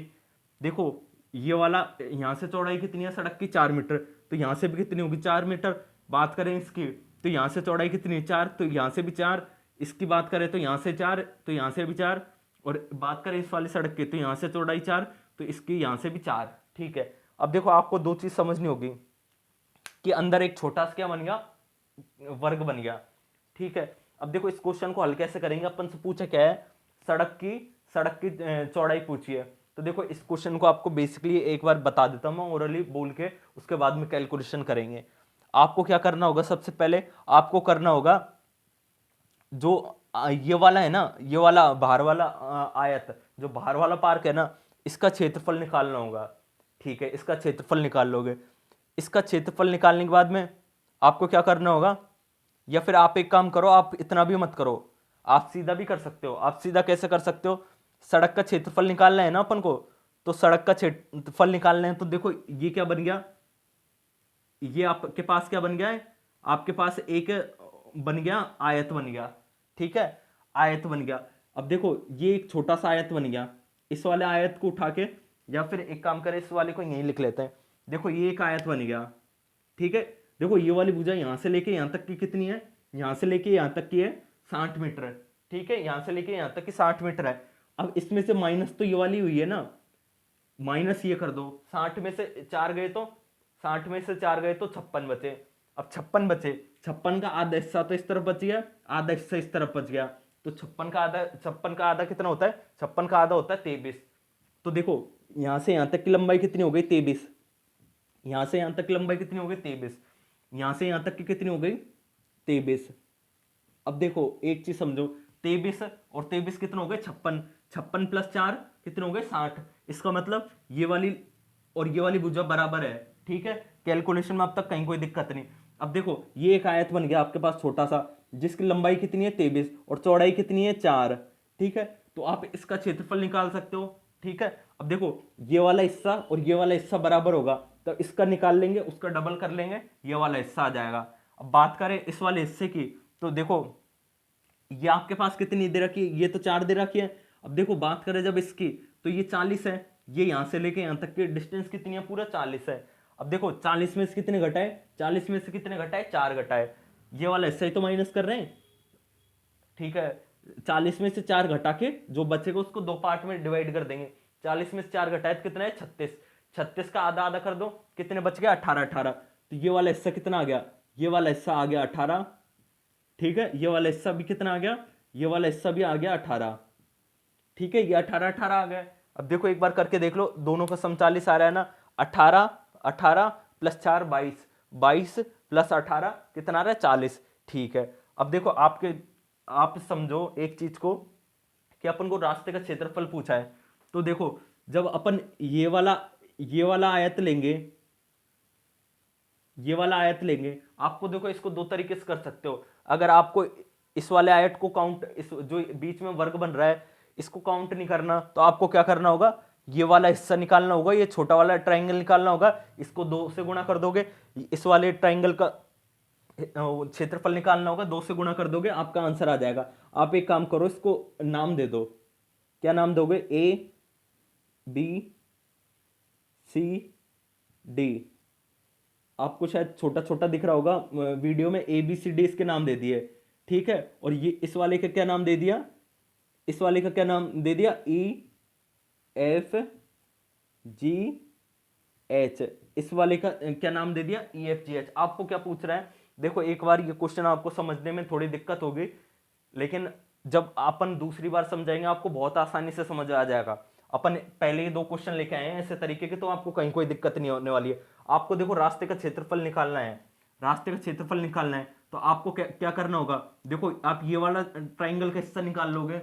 देखो ये वाला यहां से चौड़ाई कितनी है सड़क की, 4 मीटर, तो यहां से भी कितनी होगी, 4 मीटर। बात करें इसकी तो यहां से चौड़ाई कितनी है, 4, तो यहां से भी 4। इसकी बात करें तो यहां से 4, तो यहां से भी 4। और बात करें इस वाली सड़क की तो यहां से चौड़ाई 4, तो इसकी यहां से भी 4। ठीक है, अब देखो आपको दो चीज समझनी होगी कि अंदर एक छोटा सा क्या बन गया, वर्ग बन गया। ठीक है, अब देखो इस क्वेश्चन को हल कैसे करेंगे, अपन से पूछा क्या है, सड़क की चौड़ाई पूछी है। तो देखो इस क्वेश्चन को आपको बेसिकली एक बार बता देता हूं मैं ओरली बोल के, उसके बाद में कैलकुलेशन करेंगे। आपको क्या करना होगा, सबसे पहले आपको करना होगा जो ये वाला है ना, ये वाला बाहर वाला आयत, जो बाहर वाला पार्क है ना, इसका क्षेत्रफल निकालना होगा। ठीक है, इसका क्षेत्रफल निकाल लोगे। इसका क्षेत्रफल निकालने के बाद में आपको क्या करना होगा, या फिर आप एक काम करो, आप इतना भी मत करो, आप सीधा भी कर सकते हो। आप सीधा कैसे कर सकते हो, सड़क का क्षेत्रफल निकालना है ना अपन को, तो सड़क का क्षेत्रफल निकालना है, तो देखो ये क्या बन गया, ये आपके पास क्या बन गया है, आपके पास एक बन गया, आयत बन गया। ठीक है, आयत बन गया। अब देखो ये एक छोटा सा आयत बन गया, इस वाले आयत को उठा के, या फिर एक काम करें इस वाले को यहीं लिख लेते हैं। देखो ये एक आयत बन गया। ठीक है, देखो ये वाली भुजा यहां से लेके यहां तक की कितनी है, यहां से लेके यहां तक की है 60 मीटर। ठीक है, यहां से लेके यहां तक की 60 मीटर है। अब इसमें से माइनस तो ये वाली हुई है ना, माइनस ये कर दो, 60 में से 4 गए तो 60 में से 4 गए तो 56 बचे। अब 56 बचे, 56 का आधा हिस्सा तो इस तरफ बच गया, आधा हिस्सा इस तरफ बच गया, तो 56 का आधा कितना होता है, 56 का आधा होता है 23। तो देखो यहां से यहां तक की लंबाई कितनी हो गई, 23। यहां से यहां तक की लंबाई कितनी हो गई, 23। यहां से यहां तक की कितनी हो गई, 23। अब देखो एक चीज समझो, 23 और 23 कितना हो गए, 56। 56 प्लस 4 कितने हो गए, 60। इसका मतलब ये वाली और ये वाली भुजा बराबर है। ठीक है, कैलकुलेशन में अब तक कहीं कोई दिक्कत नहीं। अब देखो ये एक आयत बन गया आपके पास छोटा सा, जिसकी लंबाई कितनी है, 23, और चौड़ाई कितनी है, 4। ठीक है, तो आप इसका क्षेत्रफल निकाल सकते हो। ठीक है, अब देखो ये वाला हिस्सा और ये वाला हिस्सा बराबर होगा, तो इसका निकाल लेंगे, उसका डबल कर लेंगे, ये वाला हिस्सा आ जाएगा। अब बात करें इस वाले हिस्से की, तो देखो ये आपके पास कितनी दे रखी है, ये तो 4 दे रखी है। अब देखो बात करें जब इसकी, तो ये 40 है, ये यहां से लेके यहां तक की डिस्टेंस कितनी है, पूरा 40 है। अब देखो 40 में से कितने घटाए, 40 में से कितने घटाए, 4 घटाए, ये वाला हिस्सा ही तो माइनस कर रहे हैं। ठीक है, 40 में से 4 घटा के जो बचेगा उसको दो पार्ट में डिवाइड कर देंगे। 40 में से 4 घटाए तो कितना है, 36। 36 का आधा आधा कर दो, कितने बच गया, 18 18। तो ये वाला हिस्सा कितना आ गया, ये वाला हिस्सा आ गया 18। ठीक है, ये वाला हिस्सा भी कितना आ गया, ये वाला हिस्सा भी आ गया 18। ठीक है, ये 18 18 आ गया। अब देखो एक बार करके देख लो, दोनों का सम 40 आ रहा है ना, 18 18 प्लस 4 22, 22 प्लस 18 कितना आ रहा है, 40। ठीक है, अब देखो आप समझो एक चीज को कि अपन को रास्ते का क्षेत्रफल पूछा है, तो देखो जब अपन ये वाला आयत लेंगे, ये वाला आयत लेंगे, आपको देखो इसको दो तरीके से कर सकते हो। अगर आपको इस वाले आयत को काउंट, इस जो बीच में वर्ग बन रहा है इसको काउंट नहीं करना, तो आपको क्या करना होगा, ये वाला हिस्सा निकालना होगा, ये छोटा वाला ट्राइंगल निकालना होगा, इसको 2 से गुणा कर दोगे, इस वाले ट्राइंगल का क्षेत्रफल निकालना होगा, 2 से गुणा कर दोगे, आपका आंसर आ जाएगा। आप एक काम करो, इसको नाम दे दो, क्या नाम दोगे, ए बी सी डी। आपको शायद छोटा छोटा दिख रहा होगा वीडियो में, ए बी सी डी इसके नाम दे दिए। ठीक है, और ये इस वाले का क्या नाम दे दिया, इस वाले का क्या नाम दे दिया, ई एफ जी एच। इस वाले का क्या नाम दे दिया, ई एफ जी एच। आपको क्या पूछ रहा है, देखो एक बार ये क्वेश्चन आपको समझने में थोड़ी दिक्कत होगी, लेकिन जब अपन दूसरी बार समझाएंगे आपको बहुत आसानी से समझ आ जाएगा। अपन पहले ही 2 क्वेश्चन लेके आए हैं ऐसे तरीके के, तो आपको कहीं कोई दिक्कत नहीं होने वाली है। आपको देखो रास्ते का क्षेत्रफल निकालना है, रास्ते का क्षेत्रफल निकालना है, तो आपको क्या क्या करना होगा, देखो आप ये वाला ट्राइंगल का हिस्सा निकाल लोगे,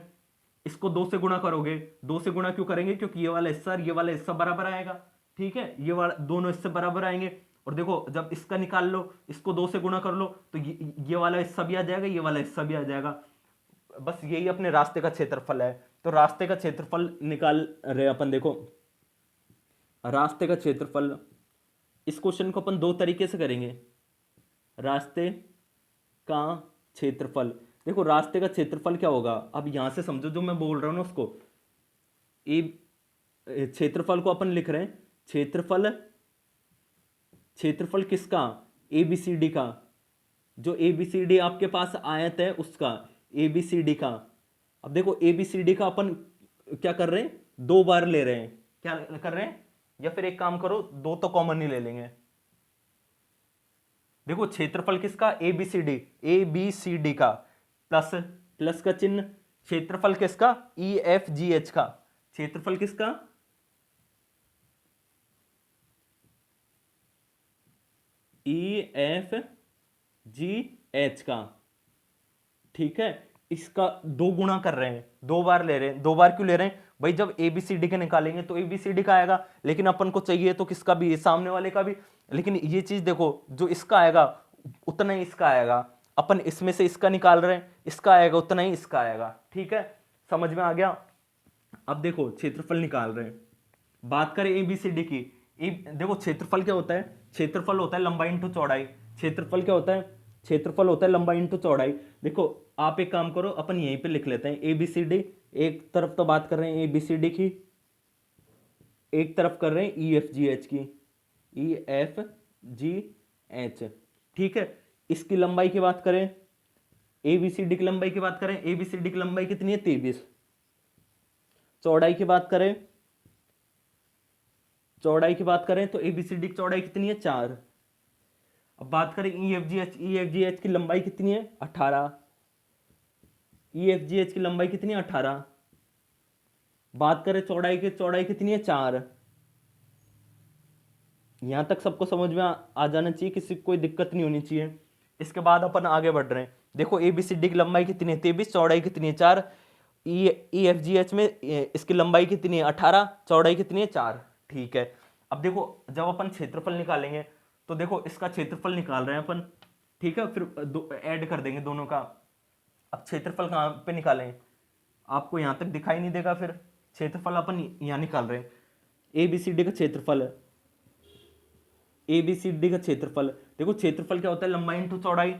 इसको 2 से गुणा करोगे, 2 से गुणा क्यों करेंगे, क्योंकि ये वाला हिस्सा और ये वाला हिस्सा बराबर आएगा, ठीक है, ये वाला दोनों हिस्से बराबर आएंगे। और देखो जब इसका निकाल लो, इसको 2 से गुणा कर लो, तो ये वाला हिस्सा भी आ जाएगा, ये वाला हिस्सा भी आ जाएगा। बस यही अपने रास्ते का क्षेत्रफल है। तो रास्ते का क्षेत्रफल निकाल रहे अपन, देखो रास्ते का क्षेत्रफल, इस क्वेश्चन को अपन दो तरीके से करेंगे। रास्ते का क्षेत्रफल, देखो रास्ते का क्षेत्रफल क्या होगा, अब यहां से समझो जो मैं बोल रहा हूं ना उसको। ए क्षेत्रफल को अपन लिख रहे हैं, क्षेत्रफल, क्षेत्रफल किसका, ए बी सी डी का, जो ए बी सी डी आपके पास आयत है उसका, ए बी सी डी का। अब देखो ए बी सी डी का अपन क्या कर रहे हैं, 2 बार ले रहे हैं, क्या कर रहे हैं, या फिर एक काम करो 2 तो कॉमन ही ले लेंगे। देखो क्षेत्रफल किसका, A B C D, A B C D का, प्लस प्लस का चिन्ह, क्षेत्रफल किसका, ई एफ जी एच का, क्षेत्रफल किसका, ई एफ जी एच का, ठीक है। इसका 2 गुणा कर रहे हैं, 2 बार ले रहे हैं। 2 बार क्यों ले रहे हैं भाई, जब ए बी सी डी के निकालेंगे तो ए बी सी डी का आएगा, लेकिन अपन को चाहिए तो किसका भी, सामने वाले का भी। लेकिन ये चीज देखो, जो इसका आएगा उतना ही इसका आएगा, अपन इसमें से इसका निकाल रहे हैं, इसका आएगा उतना ही इसका आएगा, ठीक है, समझ में आ गया। अब देखो क्षेत्रफल निकाल रहे हैं, बात करें ए बी सी डी की। देखो क्षेत्रफल क्या होता है, क्षेत्रफल होता है लंबाई इंटू चौड़ाई। क्षेत्रफल क्या होता है, क्षेत्रफल होता है लंबाई इंटू चौड़ाई। देखो आप एक काम करो, अपन यहीं पे लिख लेते हैं ए बी सी डी, एक तरफ तो बात कर रहे हैं ए बी सी डी की, एक तरफ कर रहे हैं ई एफ जी एच की, ई एफ जी एच, ठीक है। इसकी लंबाई की बात करें, ए बी सी डी की लंबाई की बात करें, ए बी सी डी की लंबाई कितनी है, 23। चौड़ाई की बात करें, चौड़ाई की बात करें तो ए बी सी डी की चौड़ाई कितनी है, 4। अब बात करें ई F G H, E F G H की लंबाई कितनी है, 18। ई एफ जी एच की लंबाई कितनी है, 18। बात करें चौड़ाई की, चौड़ाई कितनी है, 4। यहां तक सबको समझ में आ जाना चाहिए, किसी को कोई दिक्कत नहीं होनी चाहिए। इसके बाद अपन आगे बढ़ रहे हैं। देखो ए बी सी डी की लंबाई कितनी है, 23, चौड़ाई कितनी है, 4। ई एफ जी एच में इसकी लंबाई कितनी है, 18, चौड़ाई कितनी है, 4, ठीक है। अब देखो जब अपन क्षेत्रफल निकालेंगे तो देखो इसका क्षेत्रफल निकाल रहे हैं अपन, ठीक है, फिर ऐड कर देंगे दोनों का। अब क्षेत्रफल कहाँ पे निकालें, आपको यहां तक दिखाई नहीं देगा, फिर क्षेत्रफल अपन यहां निकाल रहे हैं। ए बी सी डी का क्षेत्रफल, ए बी सी डी का क्षेत्रफल, देखो क्षेत्रफल क्या होता है, लंबाई इंटू चौड़ाई।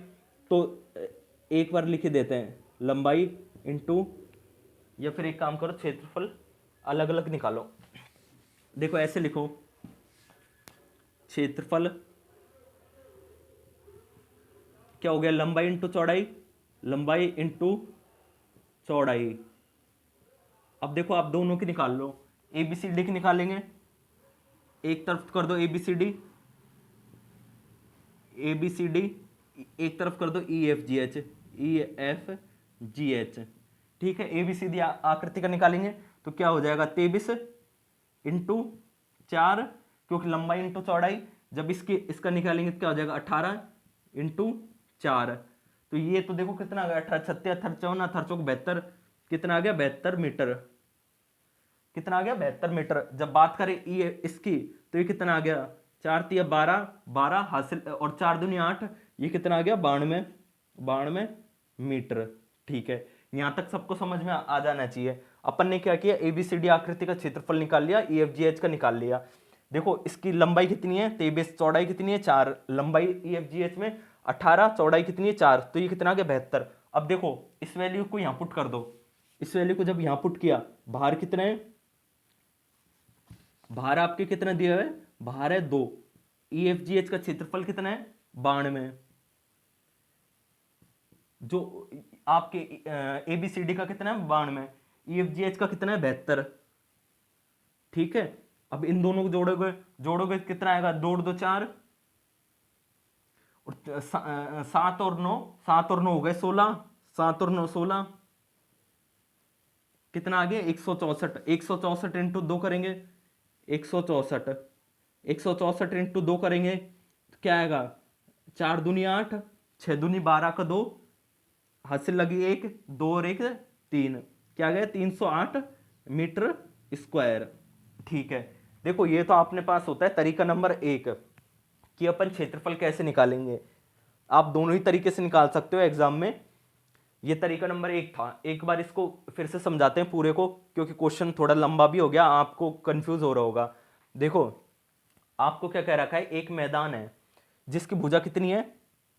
तो एक बार लिख देते हैं, लंबाई इंटू, या फिर एक काम करो क्षेत्रफल अलग अलग निकालो। देखो ऐसे लिखो, क्षेत्रफल क्या हो गया, लंबाई इंटू चौड़ाई, लंबाई इंटू चौड़ाई। अब देखो आप दोनों की निकाल लो, ए बी सी डी की निकालेंगे, एक तरफ कर दो A B C D, A B C D, एक तरफ कर दो E F G H, E F G H, ठीक है। ए बी सी डी आकृति का निकालेंगे तो क्या हो जाएगा, 23 इंटू 4, क्योंकि लंबाई इंटू चौड़ाई। जब इसका निकालेंगे तो क्या हो जाएगा, 18 इंटू 4। तो ये तो देखो कितना आ गया, 18 छत्ते 18 54 18 चौक 72, कितना आ गया, 72 मीटर, कितना आ गया, 72 मीटर। जब बात करें ये इसकी तो ये कितना आ गया, 4 तिया 12, 12 हासिल, और 4 दूनी 8, ये कितना आ गया, 92, 92 मीटर, ठीक है। यहां तक सबको समझ में आ जाना चाहिए। अपन ने क्या किया, एबीसीडी आकृति का क्षेत्रफल निकाल लिया, ई एफ जी एच का निकाल लिया। देखो इसकी लंबाई कितनी है, 23, चौड़ाई कितनी है, 4, लंबाई ई एफ जी एच में 18, चौड़ाई कितनी है, 4, तो ये कितना आ गया, 72। अब देखो इस वैल्यू को यहां पुट कर दो, इस वैल्यू को जब यहां पुट किया, बाहर कितने है, बाहर आपके कितना दिया है, बाहर है 2। ई एफ जी एच का क्षेत्रफल कितना है, 92। जो आपके एबीसीडी का कितना है, 92। ई एफ जी एच का कितना है, 72, ठीक है। अब इन दोनों को जोड़ोगे कितना आएगा, 2 2 4, और 7 और 9, 7 और 9 हो गए 16, 7 और 9 16, कितना आ गया, 164। 164 इंटू 2 करेंगे, 164, 164 इंटू 2 करेंगे तो क्या आएगा, 4 दूनी 8, 6 दूनी 12 का 2, हाथ से लगी 1, 2 और 1 3, क्या गया 308 मीटर स्क्वायर। ठीक है, देखो ये तो आपने पास होता है तरीका नंबर 1 कि अपन क्षेत्रफल कैसे निकालेंगे। आप दोनों ही तरीके से निकाल सकते हो एग्जाम में। ये तरीका नंबर 1 था। एक बार इसको फिर से समझाते हैं पूरे को, क्योंकि क्वेश्चन थोड़ा लंबा भी हो गया, आपको कंफ्यूज हो रहा होगा। देखो आपको क्या कह रखा है, एक मैदान है जिसकी भुजा कितनी है,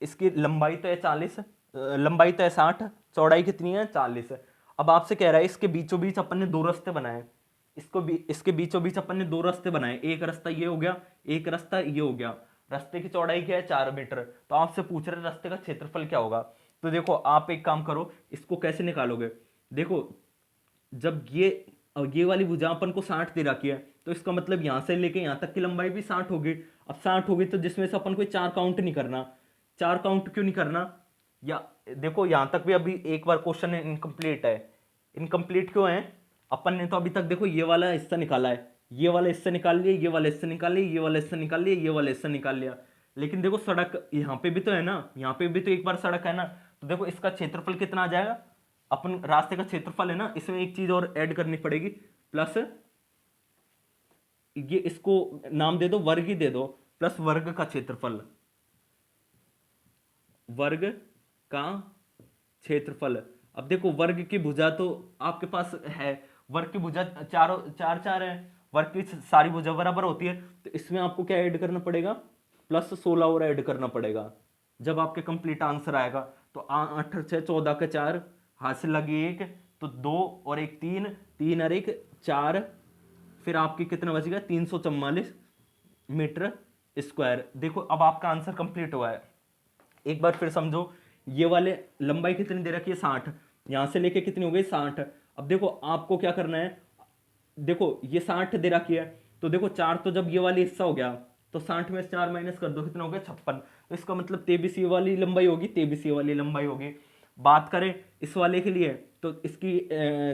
इसकी लंबाई तो है 40, लंबाई तो है 60, चौड़ाई कितनी है 40। अब आपसे कह रहा है इसके बीचों बीच अपन ने दो रास्ते बनाए, इसके बीचों बीच अपन ने दो रास्ते बनाए, एक रास्ता ये हो गया, एक रास्ता ये हो गया। रास्ते की चौड़ाई क्या है 4 मीटर। तो आपसे पूछ रहे रास्ते का क्षेत्रफल क्या होगा। तो देखो आप एक काम करो, इसको कैसे निकालोगे। देखो जब ये वाली भुजा अपन को 60 दे रखी है, तो इसका मतलब यहां से लेके यहां तक की लंबाई भी 60 होगी। अब 60 होगी तो जिसमें से अपन को 4 काउंट नहीं करना। 4 काउंट क्यों नहीं करना, या देखो यहां तक भी अभी एक बार क्वेश्चन इनकम्प्लीट है। इनकम्प्लीट क्यों है, अपन ने तो अभी तक देखो ये वाला हिस्सा निकाला है, ये वाला हिस्सा निकाल लिया, ये वाला हिस्सा निकाल लिया, ये वाला हिस्सा निकाल लिया, ये वाला हिस्सा निकाल लिया। लेकिन देखो सड़क यहाँ पे भी तो है ना, यहाँ पे भी तो एक बार सड़क है ना। तो देखो इसका क्षेत्रफल कितना आ जाएगा, अपन रास्ते का क्षेत्रफल है ना, इसमें एक चीज और ऐड करनी पड़ेगी, प्लस ये इसको नाम दे दो वर्ग ही दे दो, प्लस वर्ग का क्षेत्रफल, वर्ग का क्षेत्रफल। अब देखो वर्ग की भुजा तो आपके पास है, वर्ग की भुजा चारों चार चार है, वर्ग की सारी भुजा बराबर होती है। तो इसमें आपको क्या ऐड करना पड़ेगा, प्लस 16 और ऐड करना पड़ेगा। जब आपके कंप्लीट आंसर आएगा तो 8 6 14 के 4, हाथ से लगी 1, तो 2 और 1 3, 3 और 1 4, फिर आपकी कितना बच गया 344 मीटर स्क्वायर। देखो अब आपका आंसर कंप्लीट हुआ है। एक बार फिर समझो, ये वाले लंबाई कितनी दे रखी है 60, यहां से लेके कितनी हो गई 60। अब देखो आपको क्या करना है, देखो ये 60 दे रखी है, तो देखो 4 तो जब ये वाली हिस्सा हो गया तो 60 में से 4 माइनस कर दो, कितना हो गया 56। तो इसका मतलब 23 ये वाली लंबाई होगी, 23 ये वाली लंबाई होगी। बात करें इस वाले के लिए, तो इसकी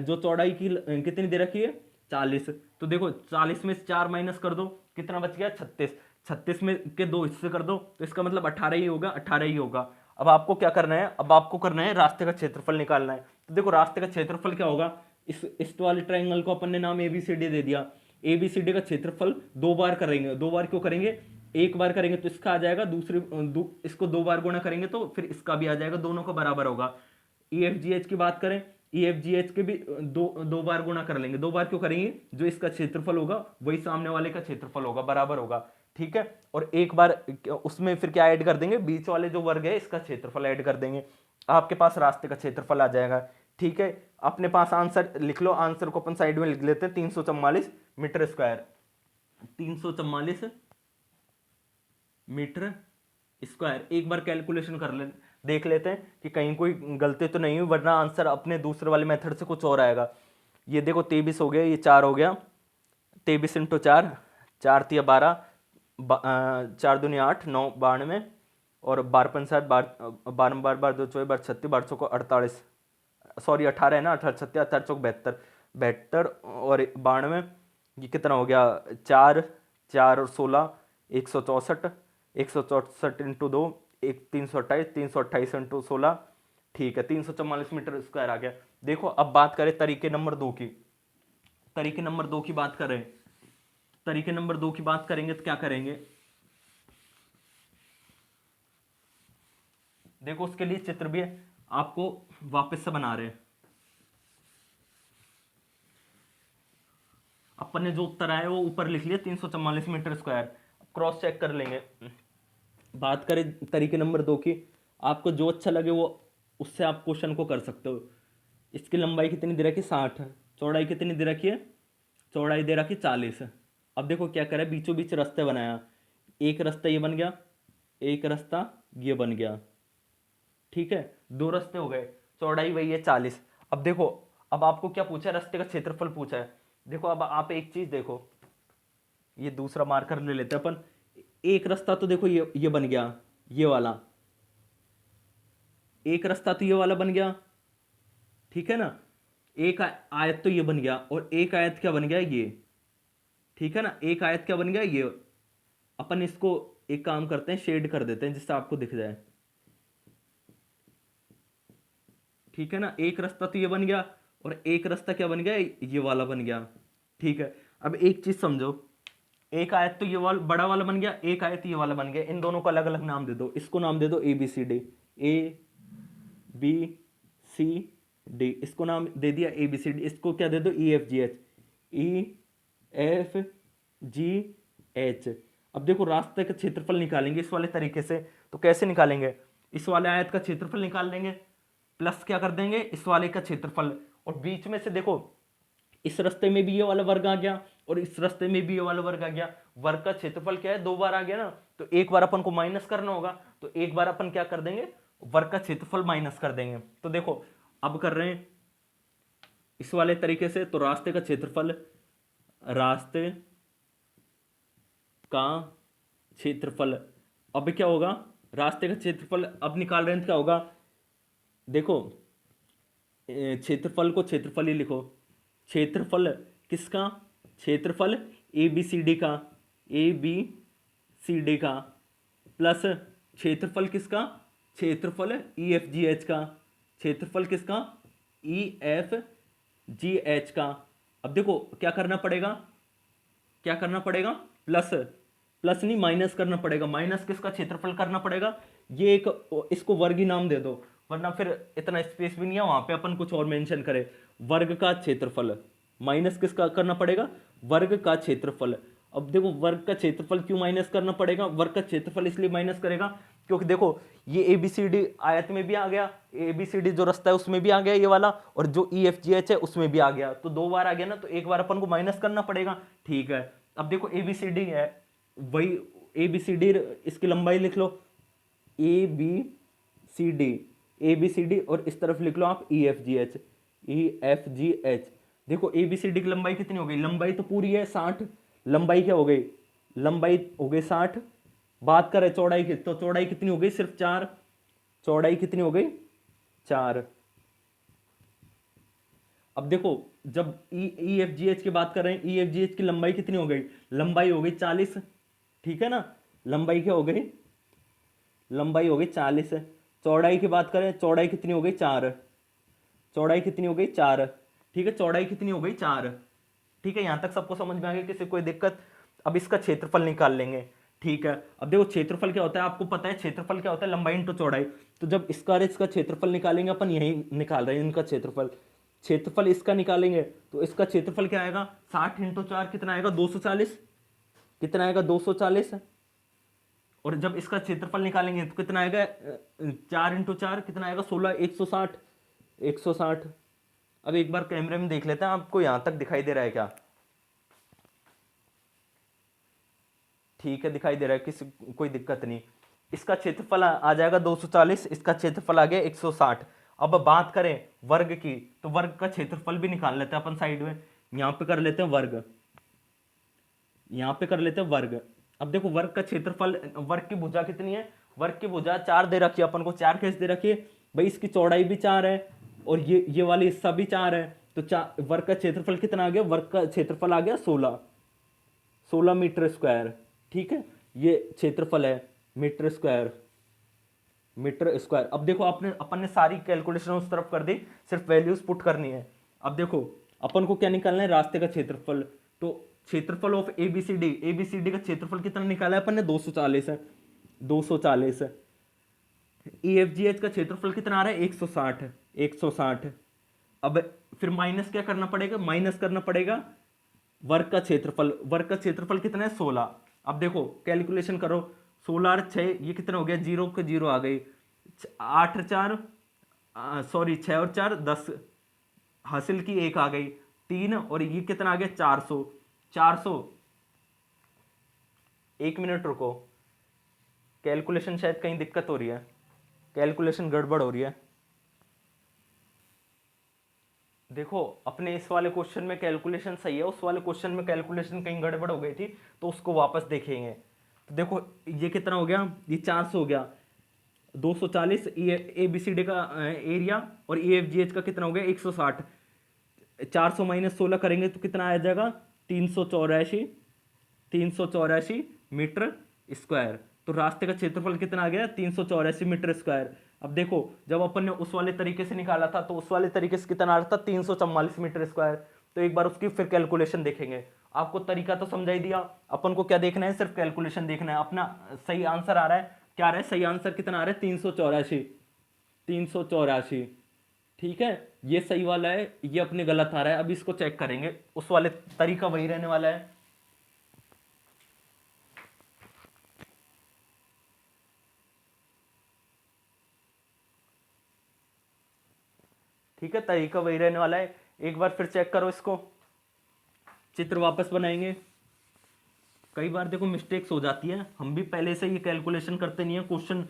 जो चौड़ाई की कितनी दे रखी है 40। तो देखो 40 में से 4 माइनस कर दो, कितना बच गया 36। 36 में के दो हिस्से कर दो, तो इसका मतलब 18 ही होगा, 18 ही होगा। अब आपको क्या करना है, अब आपको करना है रास्ते का क्षेत्रफल निकालना है। तो देखो रास्ते का क्षेत्रफल क्या होगा, इस वाले ट्राइंगल को अपन ने नाम ABCD दे दिया। ABCD का क्षेत्रफल 2 बार करेंगे, 2 बार क्यों करेंगे, एक बार करेंगे तो इसका आ जाएगा, इसको 2 बार गुणा करेंगे तो फिर इसका भी आ जाएगा, दोनों का बराबर होगा। EFGH की बात करें, EFGH के भी दो बार गुणा कर लेंगे। 2 बार क्यों करेंगे, जो इसका क्षेत्रफल होगा वही सामने वाले का क्षेत्रफल होगा, बराबर होगा। ठीक है, और एक बार उसमें फिर क्या ऐड कर देंगे, बीच वाले जो वर्ग है इसका क्षेत्रफल ऐड कर देंगे, आपके पास रास्ते का क्षेत्रफल आ जाएगा। ठीक है, अपने पास आंसर लिख लो, आंसर को अपन साइड में लिख लेते हैं 344 मीटर स्क्वायर, 344 मीटर स्क्वायर। एक बार कैलकुलेशन कर ले, देख लेते हैं कि कहीं कोई गलती तो नहीं हुई, वरना आंसर अपने दूसरे वाले मेथड से कुछ और आएगा। ये देखो 23 हो गया, ये 4 हो गया, 23 इंटू 4, 4 तिया 12, 4 दूनी 8, 9 92, और 12 5 7, 12 12 12 2 24 12 36, 12 चौको 48, सॉरी 18 है ना, 18 36, 18 चौक 72, 72 और 92, ये कितना हो गया 4 4 और 16 164, 164 इंटू 2 एक 328, 328 इंटू 16, ठीक है 344 मीटर स्क्वायर आ गया। देखो अब बात करें तरीके नंबर 2 की, तरीके नंबर 2 की बात करें, तरीके नंबर 2 की बात करेंगे तो क्या करेंगे, देखो उसके लिए चित्र भी है, आपको वापस से बना रहे हैं। अपन ने जो उत्तर आया वो ऊपर लिख लिया 344 मीटर स्क्वायर। क्रॉस चेक कर लेंगे। बात करें तरीके नंबर 2 की, आपको जो अच्छा लगे वो उससे आप क्वेश्चन को कर सकते हो। इसकी लंबाई कितनी दे रखी है 60, चौड़ाई कितनी दे रखी है, चौड़ाई दे रखी 40। अब देखो क्या करा, बीचों बीच रास्ते बनाया, एक रास्ता ये बन गया, एक रास्ता ये बन गया। ठीक है, 2 रास्ते हो गए, चौड़ाई वही है 40। अब देखो, अब आपको क्या पूछा है, रास्ते का क्षेत्रफल पूछा है। देखो अब आप एक चीज देखो, ये दूसरा मार्कर ले लेते हैं अपन। एक रास्ता तो देखो ये बन गया, ये वाला एक रास्ता तो ये वाला बन गया, ठीक है ना। एक आयत तो ये बन गया, और एक आयत क्या बन गया ये, ठीक है ना, एक आयत क्या बन गया ये। अपन इसको एक काम करते हैं, शेड कर देते हैं जिससे आपको दिख जाए, ठीक है ना। एक रास्ता तो ये बन गया, और एक रास्ता क्या बन गया, ये वाला बन गया। ठीक है, अब एक चीज समझो, एक आयत तो ये वाला बड़ा वाला बन गया, एक आयत ये वाला बन गया, इन दोनों को अलग अलग नाम दे दो। इसको नाम दे दो A B C D, A B C D, इसको नाम दे दिया ए बी सी डी। इसको क्या दे दो, E F G H, E F G H. अब देखो रास्ते का क्षेत्रफल निकालेंगे इस वाले तरीके से, तो कैसे निकालेंगे, इस वाले आयत का क्षेत्रफल निकाल लेंगे, प्लस क्या कर देंगे इस वाले का क्षेत्रफल, और बीच में से देखो इस रास्ते में भी ये वाला वर्ग आ गया और इस रास्ते में भी ये वाला वर्ग आ गया। वर्ग का क्षेत्रफल क्या है, दो बार आ गया ना, तो एक बार अपन को माइनस करना होगा, तो एक बार अपन क्या कर देंगे, वर्ग का क्षेत्रफल माइनस कर देंगे। तो देखो अब कर रहे हैं इस वाले तरीके से, तो रास्ते का क्षेत्रफल, रास्ते का क्षेत्रफल, अब क्या होगा, रास्ते का क्षेत्रफल अब निकाल रहे हैं तो क्या होगा, देखो क्षेत्रफल को क्षेत्रफल ही लिखो, क्षेत्रफल किसका, क्षेत्रफल ए बी सी डी का, ए बी सी डी का, प्लस क्षेत्रफल किसका, क्षेत्रफल ई एफ जी एच का, क्षेत्रफल किसका, ई एफ जी एच का। अब देखो क्या करना पड़ेगा, क्या करना पड़ेगा, प्लस, प्लस नहीं माइनस करना पड़ेगा, माइनस किसका, क्षेत्रफल करना पड़ेगा। ये एक, इसको वर्ग ही नाम दे दो, वरना फिर इतना स्पेस भी नहीं है वहां पे अपन कुछ और मेंशन करें। वर्ग का क्षेत्रफल माइनस किसका करना पड़ेगा, वर्ग का क्षेत्रफल। अब देखो वर्ग का क्षेत्रफल क्यों माइनस करना पड़ेगा, वर्ग का क्षेत्रफल इसलिए माइनस करेगा क्योंकि देखो ये ए बी सी डी आयत में भी आ गया, ए बी सी डी जो रास्ता है उसमें भी आ गया ये वाला, और जो ई एफ जी एच है उसमें भी आ गया, तो दो बार आ गया ना, तो एक बार अपन को माइनस करना पड़ेगा। ठीक है, अब देखो ए बी सी डी है, वही ए बी सी डी, इसकी लंबाई लिख लो, A B C D, A B C D, और इस तरफ लिख लो आप E F G H, E F G H. देखो ए बी सी डी की लंबाई कितनी हो गई, लंबाई तो पूरी है 60, लंबाई क्या हो गई, लंबाई हो गई 60। बात करें चौड़ाई की, तो चौड़ाई कितनी हो गई, सिर्फ 4, चौड़ाई कितनी हो गई 4। अब देखो जब ई एफ जी एच की बात कर रहे हैं, ई एफ जी एच की लंबाई कितनी हो गई, लंबाई हो गई 40, ठीक है ना, लंबाई क्या हो गई, लंबाई हो गई 40। चौड़ाई की बात करें, चौड़ाई कितनी हो गई 4, चौड़ाई कितनी हो गई 4, ठीक है, चौड़ाई कितनी हो गई 4। ठीक है, यहां तक सबको समझ में आ गया, किसी कोई दिक्कत। अब इसका क्षेत्रफल निकाल लेंगे। ठीक है, अब देखो क्षेत्रफल क्या होता है, आपको पता है क्षेत्रफल क्या होता है, लंबाई इंटू चौड़ाई। तो जब इसका और इसका क्षेत्रफल निकालेंगे, अपन यही निकाल रहे हैं इनका क्षेत्रफल, क्षेत्रफल इसका निकालेंगे तो इसका क्षेत्रफल क्या आएगा, 60 इंटू 4 कितना आएगा 240, कितना आएगा 240। और जब इसका क्षेत्रफल निकालेंगे तो कितना आएगा, 4 इंटू 4 कितना आएगा 16, 160, 160। अब एक बार कैमरे में देख लेते हैं, आपको यहां तक दिखाई दे रहा है क्या, ठीक है दिखाई दे रहा है, किसी कोई दिक्कत नहीं। इसका क्षेत्रफल आ जाएगा 240, इसका क्षेत्रफल आ गया 160। अब बात करें वर्ग की, तो वर्ग का क्षेत्रफल भी निकाल लेते हैं अपन साइड में, यहां पे कर लेते हैं वर्ग, यहां पे कर लेते हैं वर्ग। अब देखो वर्ग का क्षेत्रफल, वर्ग की भुजा कितनी है, वर्ग की भुजा 4 दे रखी है अपन को, 4 कैसे दे रखी है भाई, इसकी चौड़ाई भी 4 है और ये वाली हिस्सा भी 4 है, तो वर्ग का क्षेत्रफल कितना आ गया, वर्ग का क्षेत्रफल आ गया 16 मीटर स्क्वायर। ठीक है, ये क्षेत्रफल है मीटर स्क्वायर, मीटर स्क्वायर। अब देखो अपन ने सारी कैलकुलेशन उस तरफ कर दी, सिर्फ वैल्यूज पुट करनी है। अब देखो अपन को क्या निकालना है, रास्ते का क्षेत्रफल, तो क्षेत्रफल ऑफ एबीसीडी, एबीसीडी का क्षेत्रफल कितना निकाला है अपन ने 240 है, 240 है। ईएफजीएच का क्षेत्रफल कितना आ रहा है 160, 160। अब फिर माइनस क्या करना पड़ेगा, माइनस करना पड़ेगा वर्ग का क्षेत्रफल, वर्ग का क्षेत्रफल कितना है 16। अब देखो कैलकुलेशन करो, 16 और 6 ये कितना हो गया, 0 के 0 आ गई, 8 और 4 सॉरी 6 और 4 10, हासिल की 1 आ गई 3, और ये कितना आ गया 400, 400। 1 मिनट रुको, कैलकुलेशन शायद कहीं दिक्कत हो रही है, कैलकुलेशन गड़बड़ हो रही है। देखो अपने इस वाले क्वेश्चन में कैलकुलेशन सही है, उस वाले क्वेश्चन में कैलकुलेशन कहीं गड़बड़ हो गई थी, तो उसको वापस देखेंगे। तो देखो ये कितना हो गया, ये 400 हो गया, 240 ए बी सी डी का एरिया, और ई एफ जी एच का कितना हो गया 160। 400 माइनस 16 करेंगे तो कितना आ जाएगा 384, 384 मीटर स्क्वायर। तो रास्ते का क्षेत्रफल कितना आ गया 384 मीटर स्क्वायर। अब देखो जब अपन ने उस वाले तरीके से निकाला था तो उस वाले तरीके से कितना आ रहा था 344 मीटर स्क्वायर। तो एक बार उसकी फिर कैलकुलेशन देखेंगे। आपको तरीका तो समझा ही दिया, अपन को क्या देखना है, सिर्फ कैलकुलेशन देखना है। अपना सही आंसर आ रहा है, क्या आ रहा है, सही आंसर कितना आ रहा है 384, 384। ठीक है, ये सही वाला है, ये अपने गलत आ रहा है। अभी इसको चेक करेंगे, उस वाले तरीका वही रहने वाला है। ठीक है, तरीका वही रहने वाला है। एक बार फिर चेक करो इसको, चित्र वापस बनाएंगे। कई बार देखो मिस्टेक्स हो जाती है, हम भी पहले से ये कैलकुलेशन करते नहीं है, क्वेश्चन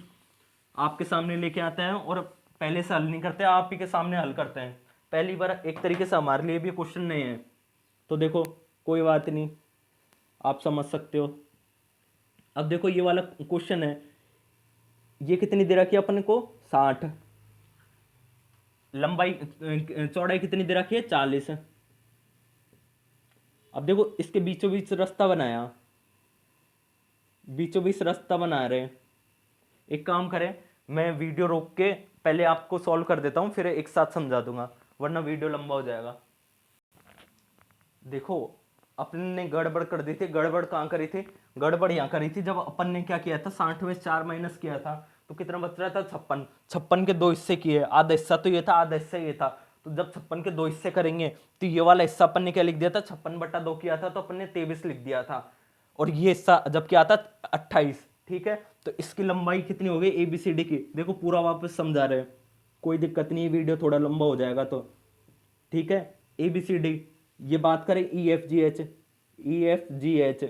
आपके सामने लेके आते हैं और पहले से हल नहीं करते, आप ही के सामने हल करते हैं। पहली बार एक तरीके से हमारे लिए भी क्वेश्चन नहीं है, तो देखो कोई बात नहीं, आप समझ सकते हो। अब देखो ये वाला क्वेश्चन है, ये कितनी दे रखी है अपन को 60, लंबाई चौड़ाई कितनी दे रखी है 40। अब देखो इसके बीचों बीच रास्ता बनाया, बीचों बीच रास्ता बना रहे हैं। एक काम करें, मैं वीडियो रोक के पहले आपको सॉल्व कर देता हूं, फिर एक साथ समझा दूंगा, वरना वीडियो लंबा हो जाएगा। देखो अपन ने गड़बड़ कर दी थी। गड़बड़ कहाँ करी थी, गड़बड़ यहाँ करी थी जब अपन ने क्या किया था, 60 में 4 माइनस किया था तो कितना बच रहा था 56। 56 के 2 हिस्से किए, आधा हिस्सा तो ये था, आधा हिस्सा ये था। तो जब 56 के 2 हिस्से करेंगे तो ये वाला हिस्सा अपन ने क्या लिख दिया था, 56/2 किया था तो अपन ने 23 लिख दिया था। और ये हिस्सा जब क्या आता 28। ठीक है, तो इसकी लंबाई कितनी हो गई ABCD की, देखो पूरा वापस समझा रहे हैं, कोई दिक्कत नहीं है, वीडियो थोड़ा लंबा हो जाएगा तो। ठीक है, ABCD, ये बात करें EFGH, EFGH।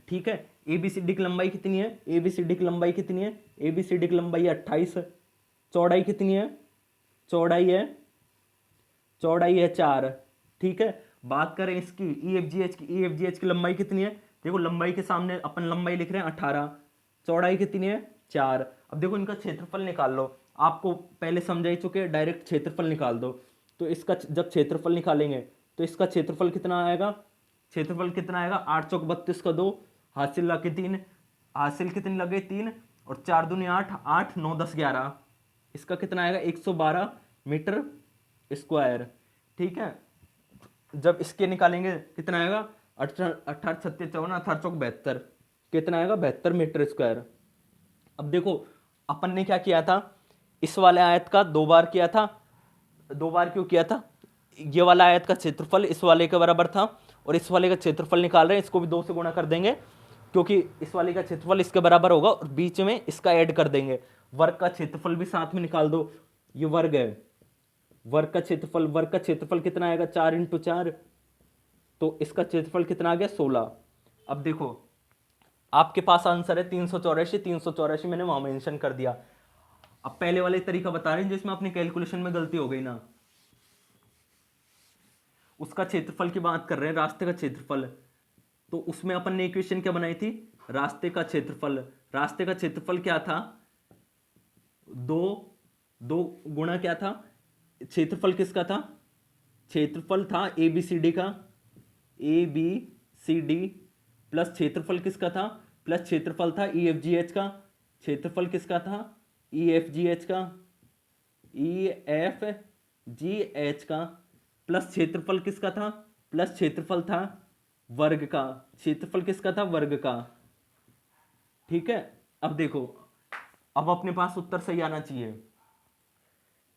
ठीक है, ABCD की लंबाई कितनी है, ABCD की लंबाई कितनी है, ABCD की लंबाई 28। चौड़ाई कितनी है, चौड़ाई है, चौड़ाई है 4। ठीक है, बात करें इसकी EFGH की, EFGH की लंबाई कितनी है, देखो लंबाई के सामने अपन लंबाई लिख रहे हैं 18, चौड़ाई कितनी है 4। अब देखो इनका क्षेत्रफल निकाल लो, आपको पहले समझा ही चुके, डायरेक्ट क्षेत्रफल निकाल दो। तो इसका जब क्षेत्रफल निकालेंगे तो इसका क्षेत्रफल कितना आएगा, क्षेत्रफल कितना आएगा 8 चौक 32 का 2, हासिल लगे 3, हासिल कितनी लगे 3, और 4 दूनी 8, 8 9 10 11, इसका कितना आएगा 112 मीटर स्क्वायर। ठीक है, जब इसके निकालेंगे कितना आएगा 18 36 54 18 चौक 72, कितना आएगा 72 मीटर स्क्वायर। अब देखो अपन ने क्या किया था, इस वाले आयत का 2 बार किया था। 2 बार क्यों किया था, ये वाला आयत का क्षेत्रफल इस वाले के बराबर था और इस वाले का क्षेत्रफल निकाल रहे हैं, इसको भी 2 से गुणा कर देंगे क्योंकि इस वाले का क्षेत्रफल इसके बराबर होगा, और बीच में इसका ऐड कर देंगे। वर्ग का क्षेत्रफल भी साथ में निकाल दो, ये वर्ग है, वर्ग का क्षेत्रफल, वर्ग का क्षेत्रफल कितना आएगा 4 × 4, तो इसका क्षेत्रफल कितना आ गया 16। अब देखो आपके पास आंसर है 384, 384 मैंने वहां मेंशन कर दिया। अब पहले वाले तरीका बता रहे हैं जिसमें अपनी कैलकुलेशन में गलती हो गई ना, उसका क्षेत्रफल की बात कर रहे हैं, रास्ते का क्षेत्रफल। तो उसमें अपन ने इक्वेशन क्या बनाई थी, रास्ते का क्षेत्रफल, रास्ते का क्षेत्रफल क्या था 2, 2 गुणा क्या था, क्षेत्रफल किसका था, क्षेत्रफल था ABCD का, ABCD प्लस क्षेत्रफल किसका था, प्लस क्षेत्रफल था EFGH का, क्षेत्रफल किसका था EFGH का, EFGH का, प्लस क्षेत्रफल किसका था, प्लस क्षेत्रफल था वर्ग का, क्षेत्रफल किसका था वर्ग का। ठीक है, अब देखो अब अपने पास उत्तर सही आना चाहिए।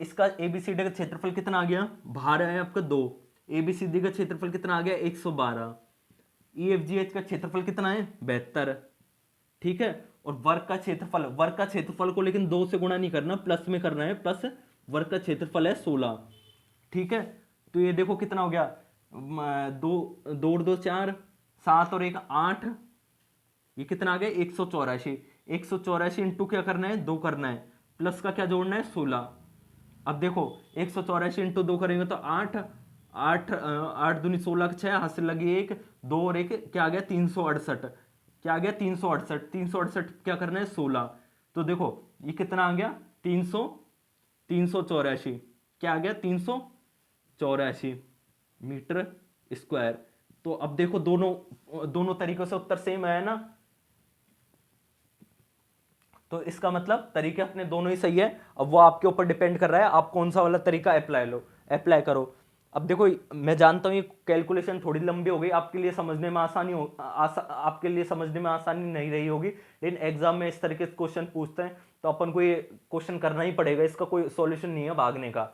इसका ABCD का क्षेत्रफल कितना आ गया, बाहर है आपका 2, ABCD का क्षेत्रफल कितना आ गया 112, EFGH का क्षेत्रफल कितना है 72। ठीक है, और वर्ग का क्षेत्रफल, वर्ग का क्षेत्रफल को लेकिन 2 से गुणा नहीं करना, प्लस में करना है, प्लस वर्ग का क्षेत्रफल है 16। ठीक है, तो ये देखो कितना हो गया 2 2 और 2 4, 7 और 1 8, ये कितना आ गया 184। 184 इंटू क्या करना है 2 करना है, प्लस का क्या जोड़ना है 16। अब देखो 184 इंटू 2 करेंगे तो 8, 8 8 दूनी 16 6, हाथ से लगी 1, 2 और 1 क्या आ गया 368, क्या आ गया 368, 368 क्या करना है 16। तो देखो ये कितना आ गया 384, क्या आ गया 384 मीटर स्क्वायर। तो अब देखो दोनों तरीकों से उत्तर सेम आया ना, तो इसका मतलब तरीके अपने दोनों ही सही है। अब वो आपके ऊपर डिपेंड कर रहा है आप कौन सा वाला तरीका अप्लाई करो। अब देखो मैं जानता हूँ ये कैलकुलेशन थोड़ी लंबी हो गई, आपके लिए समझने में आपके लिए समझने में आसानी नहीं रही होगी, लेकिन एग्जाम में इस तरीके से क्वेश्चन पूछते हैं तो अपन को ये क्वेश्चन करना ही पड़ेगा, इसका कोई सॉल्यूशन नहीं है भागने का।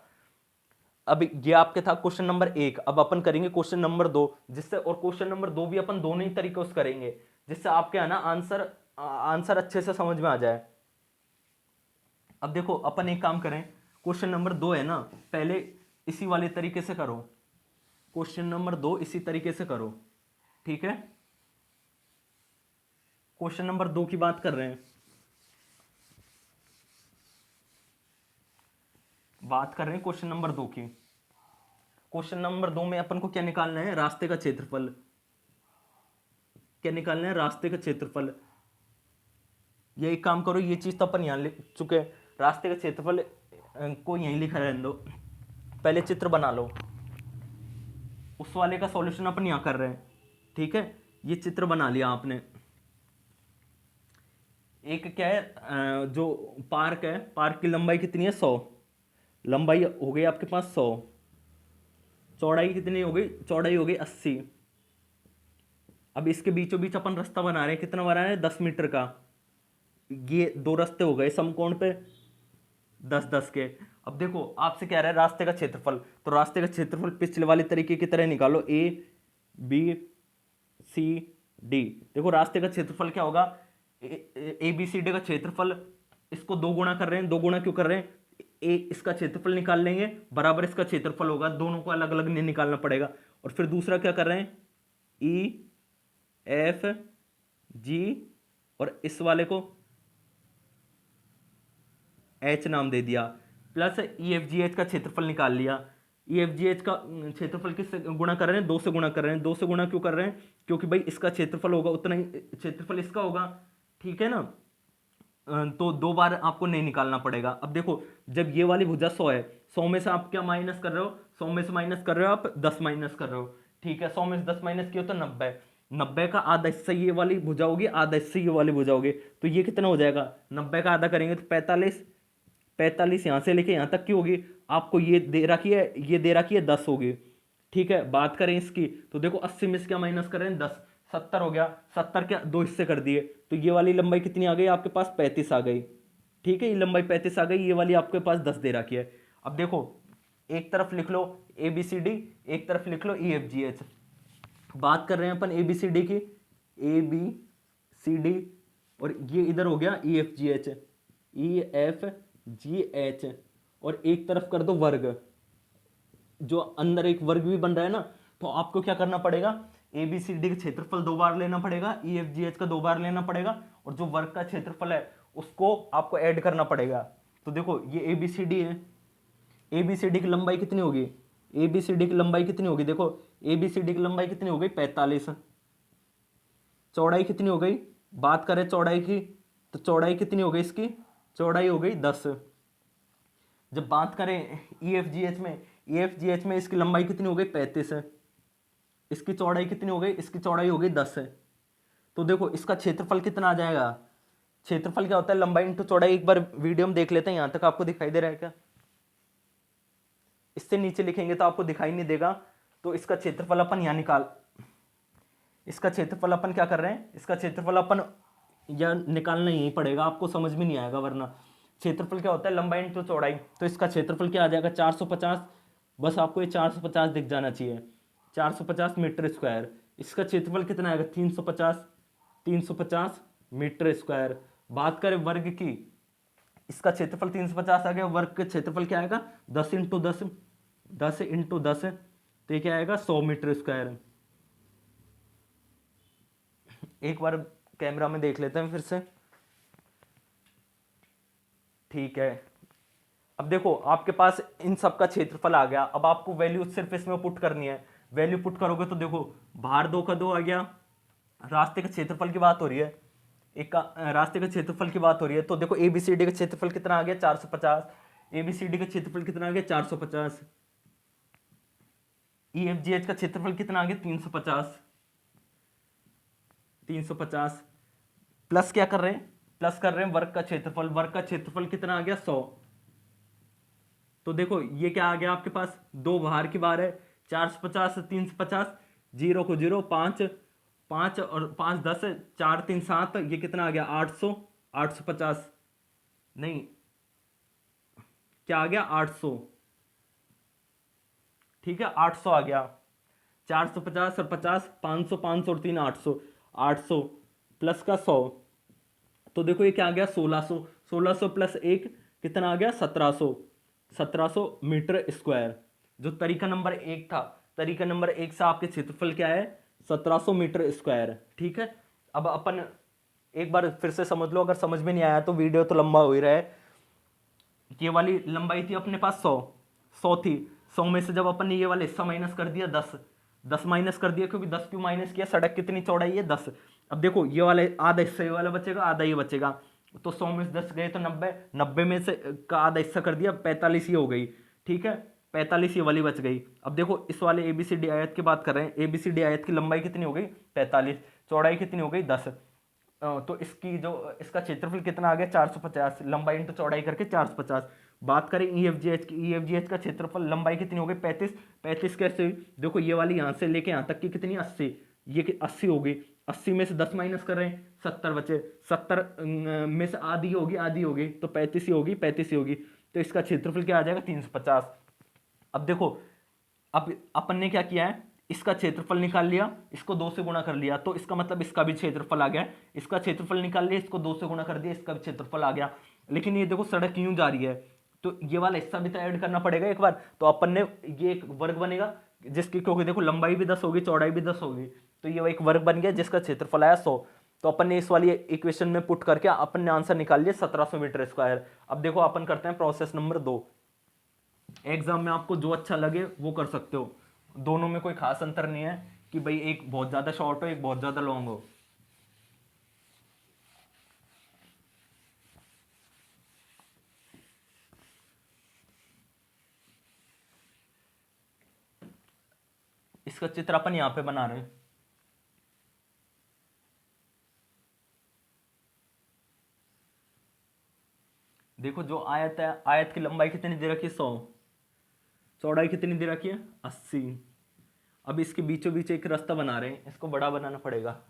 अब ये आपके था क्वेश्चन नंबर 1। अब अपन करेंगे क्वेश्चन नंबर 2, जिससे, और क्वेश्चन नंबर 2 भी अपन दोनों ही तरीकों से करेंगे, जिससे आपके है ना आंसर अच्छे से समझ में आ जाए। अब देखो अपन एक काम करें, क्वेश्चन नंबर 2 है ना, पहले इसी वाले तरीके से करो। क्वेश्चन नंबर 2 इसी तरीके से करो, ठीक है। क्वेश्चन नंबर 2 की बात कर रहे हैं, क्वेश्चन नंबर 2 की। क्वेश्चन नंबर 2 में अपन को क्या निकालना है, रास्ते का क्षेत्रफल। क्या निकालना है, रास्ते का क्षेत्रफल। ये एक काम करो, ये चीज तो अपन यहां लिख चुके हैं, रास्ते का क्षेत्रफल को यहीं लिखा रहने दो, पहले चित्र बना लो। उस वाले का सॉल्यूशन अपन यहां कर रहे हैं, ठीक है। ये चित्र बना लिया आपने। एक क्या है, जो पार्क है, पार्क की लंबाई कितनी है, 100। लंबाई हो गई आपके पास 100। चौड़ाई कितनी हो गई, चौड़ाई हो गई 80। अब इसके बीचों बीच अपन रास्ता बना रहे हैं, कितना बना रहे हैं, 10 मीटर का। ये 2 रास्ते हो गए समकोण पे 10-10 के। अब देखो आपसे कह रहा है रास्ते का क्षेत्रफल, तो रास्ते का क्षेत्रफल पिछले वाले तरीके की तरह निकालो, ABCD। देखो रास्ते का क्षेत्रफल क्या होगा, ABCD का क्षेत्रफल, इसको 2 गुणा कर रहे हैं, 2 गुणा क्यों कर रहे हैं, इसका क्षेत्रफल निकाल लेंगे बराबर इसका क्षेत्रफल होगा, दोनों को अलग अलग नहीं निकालना पड़ेगा। और फिर दूसरा क्या कर रहे हैं, EFG, और इस वाले को H नाम दे दिया, प्लस EFGH का क्षेत्रफल निकाल लिया। EFGH का क्षेत्रफल किससे गुणा कर रहे हैं, 2 से गुणा कर रहे हैं। 2 से गुणा क्यों कर रहे हैं, क्योंकि भाई इसका क्षेत्रफल होगा उतना ही क्षेत्रफल इसका होगा, ठीक है ना। तो 2 बार आपको नहीं निकालना पड़ेगा। अब देखो जब ये वाली भुजा 100 है, 100 में से आप क्या माइनस कर रहे हो, 100 में से माइनस कर रहे हो आप 10 माइनस कर रहे हो, ठीक है। 100 में से 10 माइनस किया तो 90। 90 का आधा हिस्सा ये वाली भुजा होगी, आधा हिस्सा ये वाली भुजा होगी, तो ये कितना हो जाएगा, 90 का आधा करेंगे तो 45। 45 यहाँ से लेके यहाँ तक की होगी, आपको ये दे रखी है, ये दे रखी है 10 होगी, ठीक है। बात करें इसकी तो देखो 80 में से क्या माइनस कर रहे हैं, 10, 70 हो गया। 70 क्या 2 हिस्से कर दिए, तो ये वाली लंबाई कितनी आ गई आपके पास, 35 आ गई, ठीक है। ये लंबाई 35 आ गई, ये वाली आपके पास 10 दे रखी है। अब देखो एक तरफ लिख लो ABCD, एक तरफ लिख लो EFGH। बात कर रहे हैं अपन ABCD की, ABCD, और ये इधर हो गया EFGH, EFGH, और एक तरफ कर दो वर्ग, जो अंदर एक वर्ग भी बन रहा है ना, तो आपको क्या करना पड़ेगा, ABCD का क्षेत्रफल 2 बार लेना पड़ेगा, EFGH का 2 बार लेना पड़ेगा, और जो वर्ग का क्षेत्रफल है उसको आपको ऐड करना पड़ेगा। तो देखो ये ABCD है, ABCD की लंबाई कितनी होगी, ABCD की लंबाई कितनी होगी, देखो ABCD की लंबाई कितनी हो गई, 45। चौड़ाई कितनी हो गई, बात करें चौड़ाई की, तो चौड़ाई कितनी हो गई इसकी, चौड़ाई हो गई 10। जब बात करें EFGH में इसकी लंबाई कितनी हो गई, 35 है। इसकी चौड़ाई कितनी हो गई, इसकी चौड़ाई हो गई 10 है। तो देखो इसका क्षेत्रफल कितना आ जाएगा, क्षेत्रफल क्या होता है, लंबाई इंटू चौड़ाई। एक बार वीडियो में देख लेते हैं, यहां तक आपको दिखाई दे रहा है क्या, इससे नीचे लिखेंगे तो आपको दिखाई नहीं देगा। तो इसका क्षेत्रफल अपन यहां निकाल, इसका क्षेत्रफल अपन क्या कर रहे हैं, इसका क्षेत्रफल अपन या निकालना ही पड़ेगा, आपको समझ में नहीं आएगा वरना। क्षेत्रफल क्या होता है, लंबाई इंटू चौड़ाई, तो इसका क्षेत्रफल क्या आ जाएगा, 450। बस आपको ये 450 दिख जाना चाहिए, 450 मीटर स्क्वायर। इसका क्षेत्रफल कितना आएगा, 350 मीटर स्क्वायर। बात करें वर्ग की, इसका क्षेत्रफल 350 आ गया, वर्ग का क्षेत्रफल क्या आएगा, 10 इंटू 10, 10 इंटू 10, तो ये क्या आएगा, 100 मीटर स्क्वायर। एक बार कैमरा में देख लेते हैं फिर से, ठीक है। अब देखो आपके पास इन सब का क्षेत्रफल आ गया, अब आपको वैल्यू सिर्फ इसमें पुट करनी है। वैल्यू पुट करोगे तो देखो बाहर 2 का 2 आ गया, रास्ते के क्षेत्रफल की बात हो रही है, एक का रास्ते के क्षेत्रफल की बात हो रही है, तो देखो ABCD का क्षेत्रफल कितना आ गया, 450। ABCD का क्षेत्रफल कितना आ गया, 450। EFGH का क्षेत्रफल कितना आ गया, 350। 350 प्लस क्या कर रहे हैं, प्लस कर रहे हैं वर्ग का क्षेत्रफल। वर्ग का क्षेत्रफल कितना आ गया 100। तो देखो ये क्या आ गया आपके पास, दो बाहर की बार है, 450 350, जीरो को जीरो, पाँच पाँच और पाँच 10, 4 3 7, ये कितना आ गया 800, 850 नहीं क्या आ गया 800, ठीक है 800 आ गया। 450 और 50, 500, 500 और 3 800, 800 प्लस का 100, तो देखो ये क्या आ गया 1600, 1600 प्लस एक कितना आ गया 1700, 1700 मीटर स्क्वायर। जो तरीका नंबर एक था, तरीका नंबर एक से आपके क्षेत्रफल क्या है 1700 मीटर स्क्वायर, ठीक है। अब अपन एक बार फिर से समझ लो, अगर समझ में नहीं आया तो वीडियो तो लंबा हो ही रहा है। ये वाली लंबाई थी अपने पास 100, 100 थी, 100 में से जब अपन ने ये वाला हिस्सा माइनस कर दिया 10, 10 माइनस कर दिया, क्योंकि 10 क्यों माइनस किया, सड़क कितनी चौड़ाई है 10। अब देखो ये वाला आधा हिस्सा ये वाला बचेगा, आधा ये बचेगा, तो 100 में से 10 गए तो 90, 90 में से का आधा हिस्सा कर दिया 45 ही हो गई, ठीक है 45 ये वाली बच गई। अब देखो इस वाले एबीसीडी आयत की बात कर रहे हैं, एबीसीडी आयत की लंबाई कितनी हो गई 45, चौड़ाई कितनी हो गई 10, तो इसकी जो इसका क्षेत्रफल कितना आ गया 450, लंबाई इंटू चौड़ाई करके 450। बात करें ईएफजीएच की, ईएफजीएच का क्षेत्रफल लंबाई कितनी हो गई 35, 35 कैसे हुई, देखो ये वाली यहाँ से लेके यहाँ तक की कितनी 80, ये 80 हो गई, 80 में से 10 माइनस कर रहे हैं 70 बचे, 70 में से आधी होगी, आधी होगी तो 35 ही होगी, 35 ही होगी, तो इसका क्षेत्रफल क्या आ जाएगा 350। अब देखो अब अपन ने क्या किया है, इसका क्षेत्रफल निकाल लिया, इसको 2 से गुणा कर लिया, तो इसका मतलब इसका भी क्षेत्रफल आ गया, इसका क्षेत्रफल निकाल लिया, इसको 2 से गुणा कर दिया, इसका भी क्षेत्रफल आ गया। लेकिन ये देखो सड़क यूं जा रही है, तो ये वाला हिस्सा भी तो ऐड करना पड़ेगा एक बार, तो अपन ने ये एक वर्ग बनेगा जिसकी, क्योंकि देखो लंबाई भी 10 होगी, चौड़ाई भी 10 होगी, तो ये एक वर्ग बन गया जिसका क्षेत्रफल आया 100। तो अपन ने इस वाली इक्वेशन में पुट करके अपन ने आंसर निकाल लिया 1700 मीटर स्क्वायर। अब देखो अपन करते हैं प्रोसेस नंबर 2। एग्जाम में आपको जो अच्छा लगे वो कर सकते हो, दोनों में कोई खास अंतर नहीं है कि भाई एक बहुत ज्यादा शॉर्ट हो एक बहुत ज्यादा लॉन्ग हो। इसका चित्र अपन यहां पे बना रहे हैं, देखो जो आयत है, आयत की लंबाई कितनी दे रखी है 100, चौड़ाई कितनी दे रखी है 80। अब इसके बीचों बीच एक रास्ता बना रहे हैं, इसको बड़ा बनाना पड़ेगा।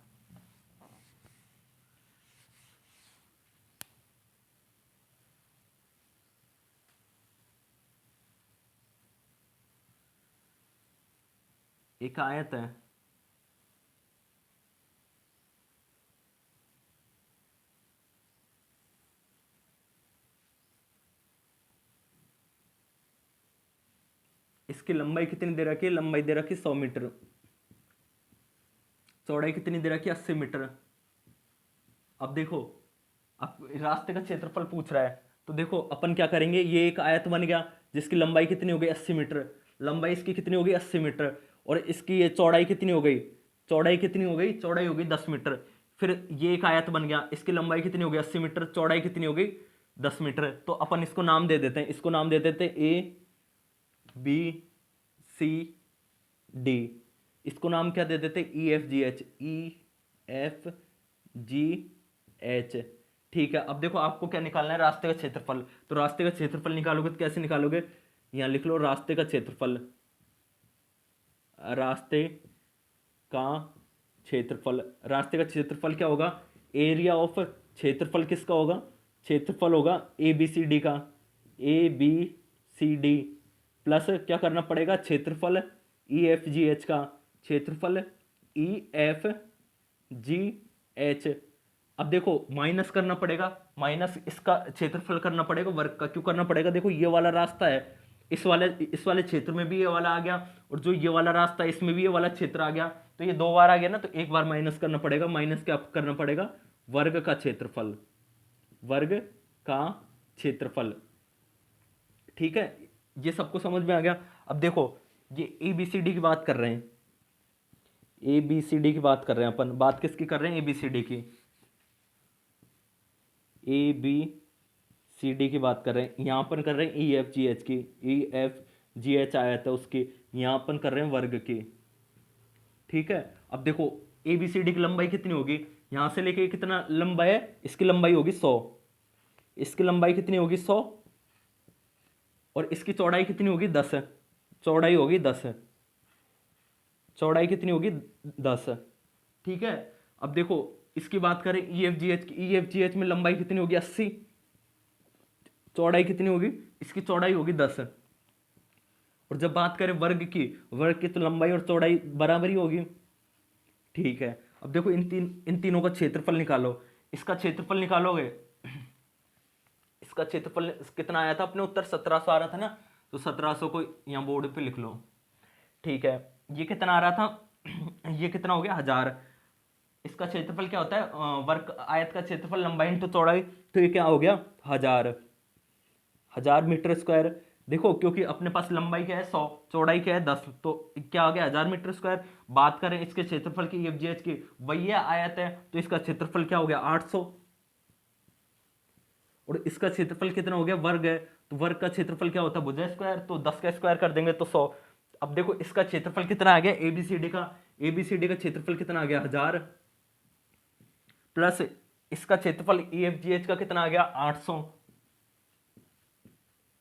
एक आयत है, इसकी लंबाई कितनी दे रखी है, लंबाई दे रखी है 100 मीटर, चौड़ाई कितनी दे रखी है 80 मीटर। अब देखो अब रास्ते का क्षेत्रफल पूछ रहा है, तो देखो अपन क्या करेंगे, ये एक आयत बन गया जिसकी लंबाई कितनी हो गई 80 मीटर, लंबाई इसकी कितनी हो गई 80 मीटर, और इसकी ये चौड़ाई कितनी हो गई, चौड़ाई कितनी हो गई, चौड़ाई हो गई 10 मीटर। फिर ये एक आयत बन गया, इसकी लंबाई कितनी हो गई 80 मीटर, चौड़ाई कितनी हो गई 10 मीटर। तो अपन इसको नाम दे देते हैं, इसको नाम दे देते हैं ए बी सी डी, इसको नाम क्या दे देते ई F G H, E F G H, ठीक है। अब देखो आपको क्या निकालना है, रास्ते का क्षेत्रफल, तो रास्ते का क्षेत्रफल निकालोगे तो कैसे निकालोगे, यहां लिख लो रास्ते का क्षेत्रफल, रास्ते का क्षेत्रफल, रास्ते का क्षेत्रफल क्या होगा, एरिया ऑफ, क्षेत्रफल किसका होगा, क्षेत्रफल होगा ए बी सी डी का, A B C D plus क्या करना पड़ेगा, क्षेत्रफल ई एफ जी एच का, क्षेत्रफल ई एफ जी एच। अब देखो माइनस करना पड़ेगा, माइनस इसका क्षेत्रफल करना पड़ेगा वर्ग का, क्यों करना पड़ेगा, देखो ये वाला रास्ता है, इस वाले क्षेत्र में भी ये वाला आ गया, और जो ये वाला रास्ता है इसमें भी ये वाला क्षेत्र आ गया, तो ये 2 बार आ गया ना, तो एक बार माइनस करना पड़ेगा, माइनस क्या करना पड़ेगा, वर्ग का क्षेत्रफल, वर्ग का क्षेत्रफल, ठीक है। ये सबको समझ में आ गया। अब देखो ये ए बी सी डी की बात कर रहे हैं, ए बी सी डी की बात कर रहे हैं अपन, बात किसकी कर रहे हैं, ए बी सी डी की, ए बी सी डी की बात कर रहे हैं, यहाँ पर कर रहे हैं ई एफ जी एच की, ई एफ जी एच आया था उसकी, यहाँ पर कर रहे हैं वर्ग की, ठीक है। अब देखो ए बी सी डी की लंबाई कितनी होगी, यहाँ से लेके कितना लंबा है, इसकी लंबाई होगी 100, इसकी लंबाई कितनी होगी 100, और इसकी चौड़ाई कितनी होगी 10, चौड़ाई होगी 10, चौड़ाई कितनी होगी 10। ठीक है, अब देखो इसकी बात करें ई एफ जी एच की, ई एफ जी एच में लंबाई कितनी होगी 80, चौड़ाई कितनी होगी, इसकी चौड़ाई होगी 10। और जब बात करें वर्ग की, वर्ग की तो लंबाई और चौड़ाई बराबर ही होगी। ठीक है, अब देखो इन तीनों का क्षेत्रफल निकालो, इसका क्षेत्रफल निकालोगे, इसका क्षेत्रफल कितना आया था अपने उत्तर 1700 आ रहा था ना, तो 1700 को यहाँ बोर्ड पे लिख लो। ठीक है, ये कितना आ रहा था ये कितना हो गया 1000। इसका क्षेत्रफल क्या होता है, वर्ग आयत का क्षेत्रफल लंबाई इंटू चौड़ाई, तो ये क्या हो गया 1000, 1000 मीटर स्क्वायर। देखो क्योंकि अपने पास लंबाई क्या है 100, चौड़ाई क्या है 10, तो क्या हो गया 1000 मीटर स्क्वायर। बात करें इसके क्षेत्रफल की एफ जी एच की, वही आयत है, तो इसका क्षेत्रफल क्या हो गया 800, और इसका क्षेत्रफल कितना हो गया वर्ग है, तो वर्ग का क्षेत्रफल क्या होता है भुजा स्क्वायर, तो 10 का स्क्वायर कर देंगे तो 100। अब देखो इसका क्षेत्रफल कितना आ गया एबीसीडी का, एबीसीडी का क्षेत्रफल कितना आ गया 1000, प्लस इसका क्षेत्रफल ईएफजीएच का कितना आ गया 800,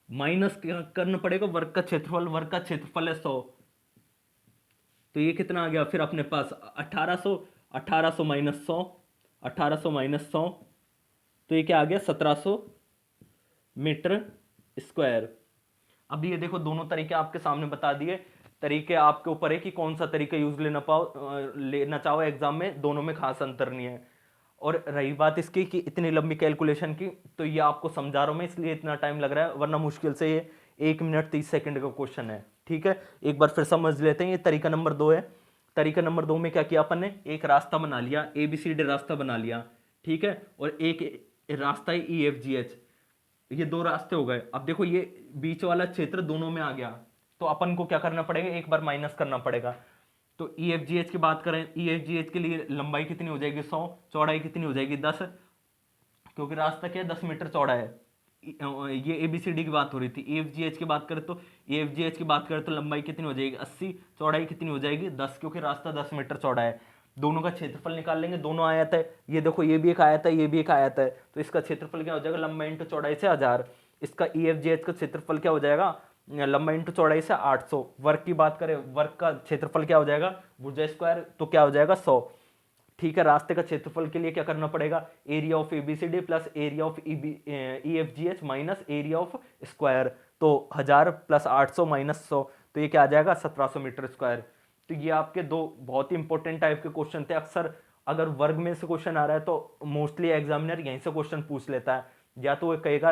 माइनस करना पड़ेगा वर्ग का क्षेत्रफल, वर्ग का क्षेत्रफल है 100, तो ये कितना आ गया फिर अपने पास 1800, 1800 माइनस 100, 1800 माइनस 100, तो ये क्या आ गया 1700 मीटर स्क्वायर। अब ये देखो दोनों तरीके आपके सामने बता दिए, तरीके आपके ऊपर है कि कौन सा तरीका यूज लेना चाहो एग्जाम में, दोनों में खास अंतर नहीं है। और रही बात इसकी कि इतनी लंबी कैलकुलेशन की, तो ये आपको समझा रहा हूं मैं इसलिए इतना टाइम लग रहा है, वरना मुश्किल से ये 1 मिनट 30 सेकंड का क्वेश्चन है। ठीक है, एक बार फिर समझ लेते हैं, ये तरीका नंबर 2 है। तरीका नंबर 2 में क्या किया अपन ने, एक रास्ता बना लिया, ABCD रास्ता बना लिया, ठीक है, और एक रास्ता है EFGH, ये 2 रास्ते हो गए। अब देखो ये बीच वाला क्षेत्र दोनों में आ गया, तो अपन को क्या करना पड़ेगा, एक बार माइनस करना पड़ेगा। तो EFGH की बात करें, EFGH के लिए लंबाई कितनी हो जाएगी 100, चौड़ाई कितनी हो जाएगी 10, क्योंकि रास्ता क्या है 10 मीटर चौड़ा है। ये ABCD की बात हो रही थी। EFGH की बात करें तो EFGH की बात करें तो लंबाई कितनी हो जाएगी 80, चौड़ाई कितनी हो जाएगी 10, क्योंकि रास्ता 10 मीटर चौड़ा है। दोनों का क्षेत्रफल निकाल लेंगे, दोनों आयत है, ये देखो ये भी एक आयत है, ये भी एक आयत है, तो इसका क्षेत्रफल क्या हो जाएगा लंबाई इंटू चौड़ाई से 1000। इसका EFGH का क्षेत्रफल क्या हो जाएगा लंबाई इंटू चौड़ाई से 800। वर्ग की बात करें, वर्ग का क्षेत्रफल क्या हो जाएगा भुजा स्क्वायर, तो क्या हो जाएगा 100। ठीक है, रास्ते का क्षेत्रफल के लिए क्या करना पड़ेगा, area of ABCD plus area of EFGH minus area of square, तो 1000 प्लस 800 माइनस 100, तो ये क्या आ जाएगा 1700 मीटर स्क्वायर। तो ये आपके 2 बहुत ही इंपॉर्टेंट टाइप के क्वेश्चन थे। अक्सर अगर वर्ग में से क्वेश्चन आ रहा है तो मोस्टली एग्जामिनर यहीं से क्वेश्चन पूछ लेता है, या तो वो कहेगा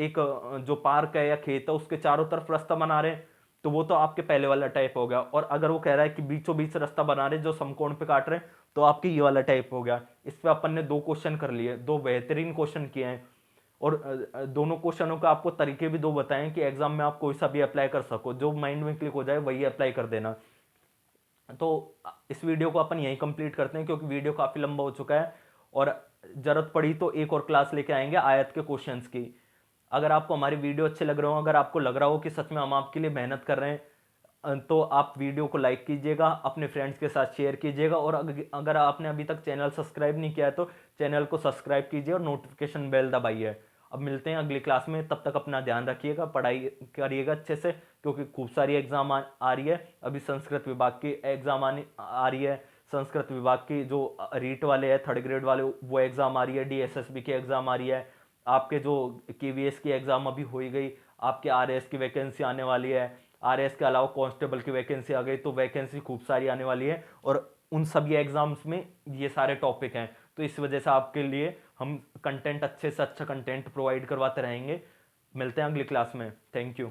एक जो पार्क है या खेत है उसके चारों तरफ रास्ता बना रहे हैं, तो वो तो आपके पहले वाला टाइप हो गया, और अगर वो कह रहा है कि बीचों बीच रास्ता बना रहे जो समकोण पे काट रहे हैं, तो आपके ये वाला टाइप हो गया। इस पे अपन ने 2 क्वेश्चन कर लिए, 2 बेहतरीन क्वेश्चन किए हैं, और दोनों क्वेश्चनों का आपको तरीके भी 2 बताएं कि एग्जाम में आप कोई सा भी अप्लाई कर सको, जो माइंड में क्लिक हो जाए वही अप्लाई कर देना। तो इस वीडियो को अपन यहीं कंप्लीट करते हैं, क्योंकि वीडियो काफ़ी लंबा हो चुका है, और ज़रूरत पड़ी तो एक और क्लास लेके आएंगे आयत के क्वेश्चंस की। अगर आपको हमारी वीडियो अच्छे लग रहे हो, अगर आपको लग रहा हो कि सच में हम आपके लिए मेहनत कर रहे हैं, तो आप वीडियो को लाइक कीजिएगा, अपने फ्रेंड्स के साथ शेयर कीजिएगा, और अगर आपने अभी तक चैनल सब्सक्राइब नहीं किया है तो चैनल को सब्सक्राइब कीजिए और नोटिफिकेशन बेल दबाइए। अब मिलते हैं अगली क्लास में, तब तक अपना ध्यान रखिएगा, पढ़ाई करिएगा अच्छे से, क्योंकि खूब सारी एग्जाम आ रही है। अभी संस्कृत विभाग की एग्जाम आ रही है, संस्कृत विभाग की जो रीट वाले हैं 3rd ग्रेड वाले, वो एग्जाम आ रही है, DSSB की एग्जाम आ रही है, आपके जो KVS की एग्जाम अभी हो ही गई, आपके RS की वैकेंसी आने वाली है, RS के अलावा कांस्टेबल की वैकेंसी आ गई, तो वैकेंसी खूब सारी आने वाली है, और उन सभी एग्जाम्स में ये सारे टॉपिक हैं, तो इस वजह से आपके लिए हम कंटेंट अच्छे से अच्छा कंटेंट प्रोवाइड करवाते रहेंगे। मिलते हैं अगली क्लास में, थैंक यू।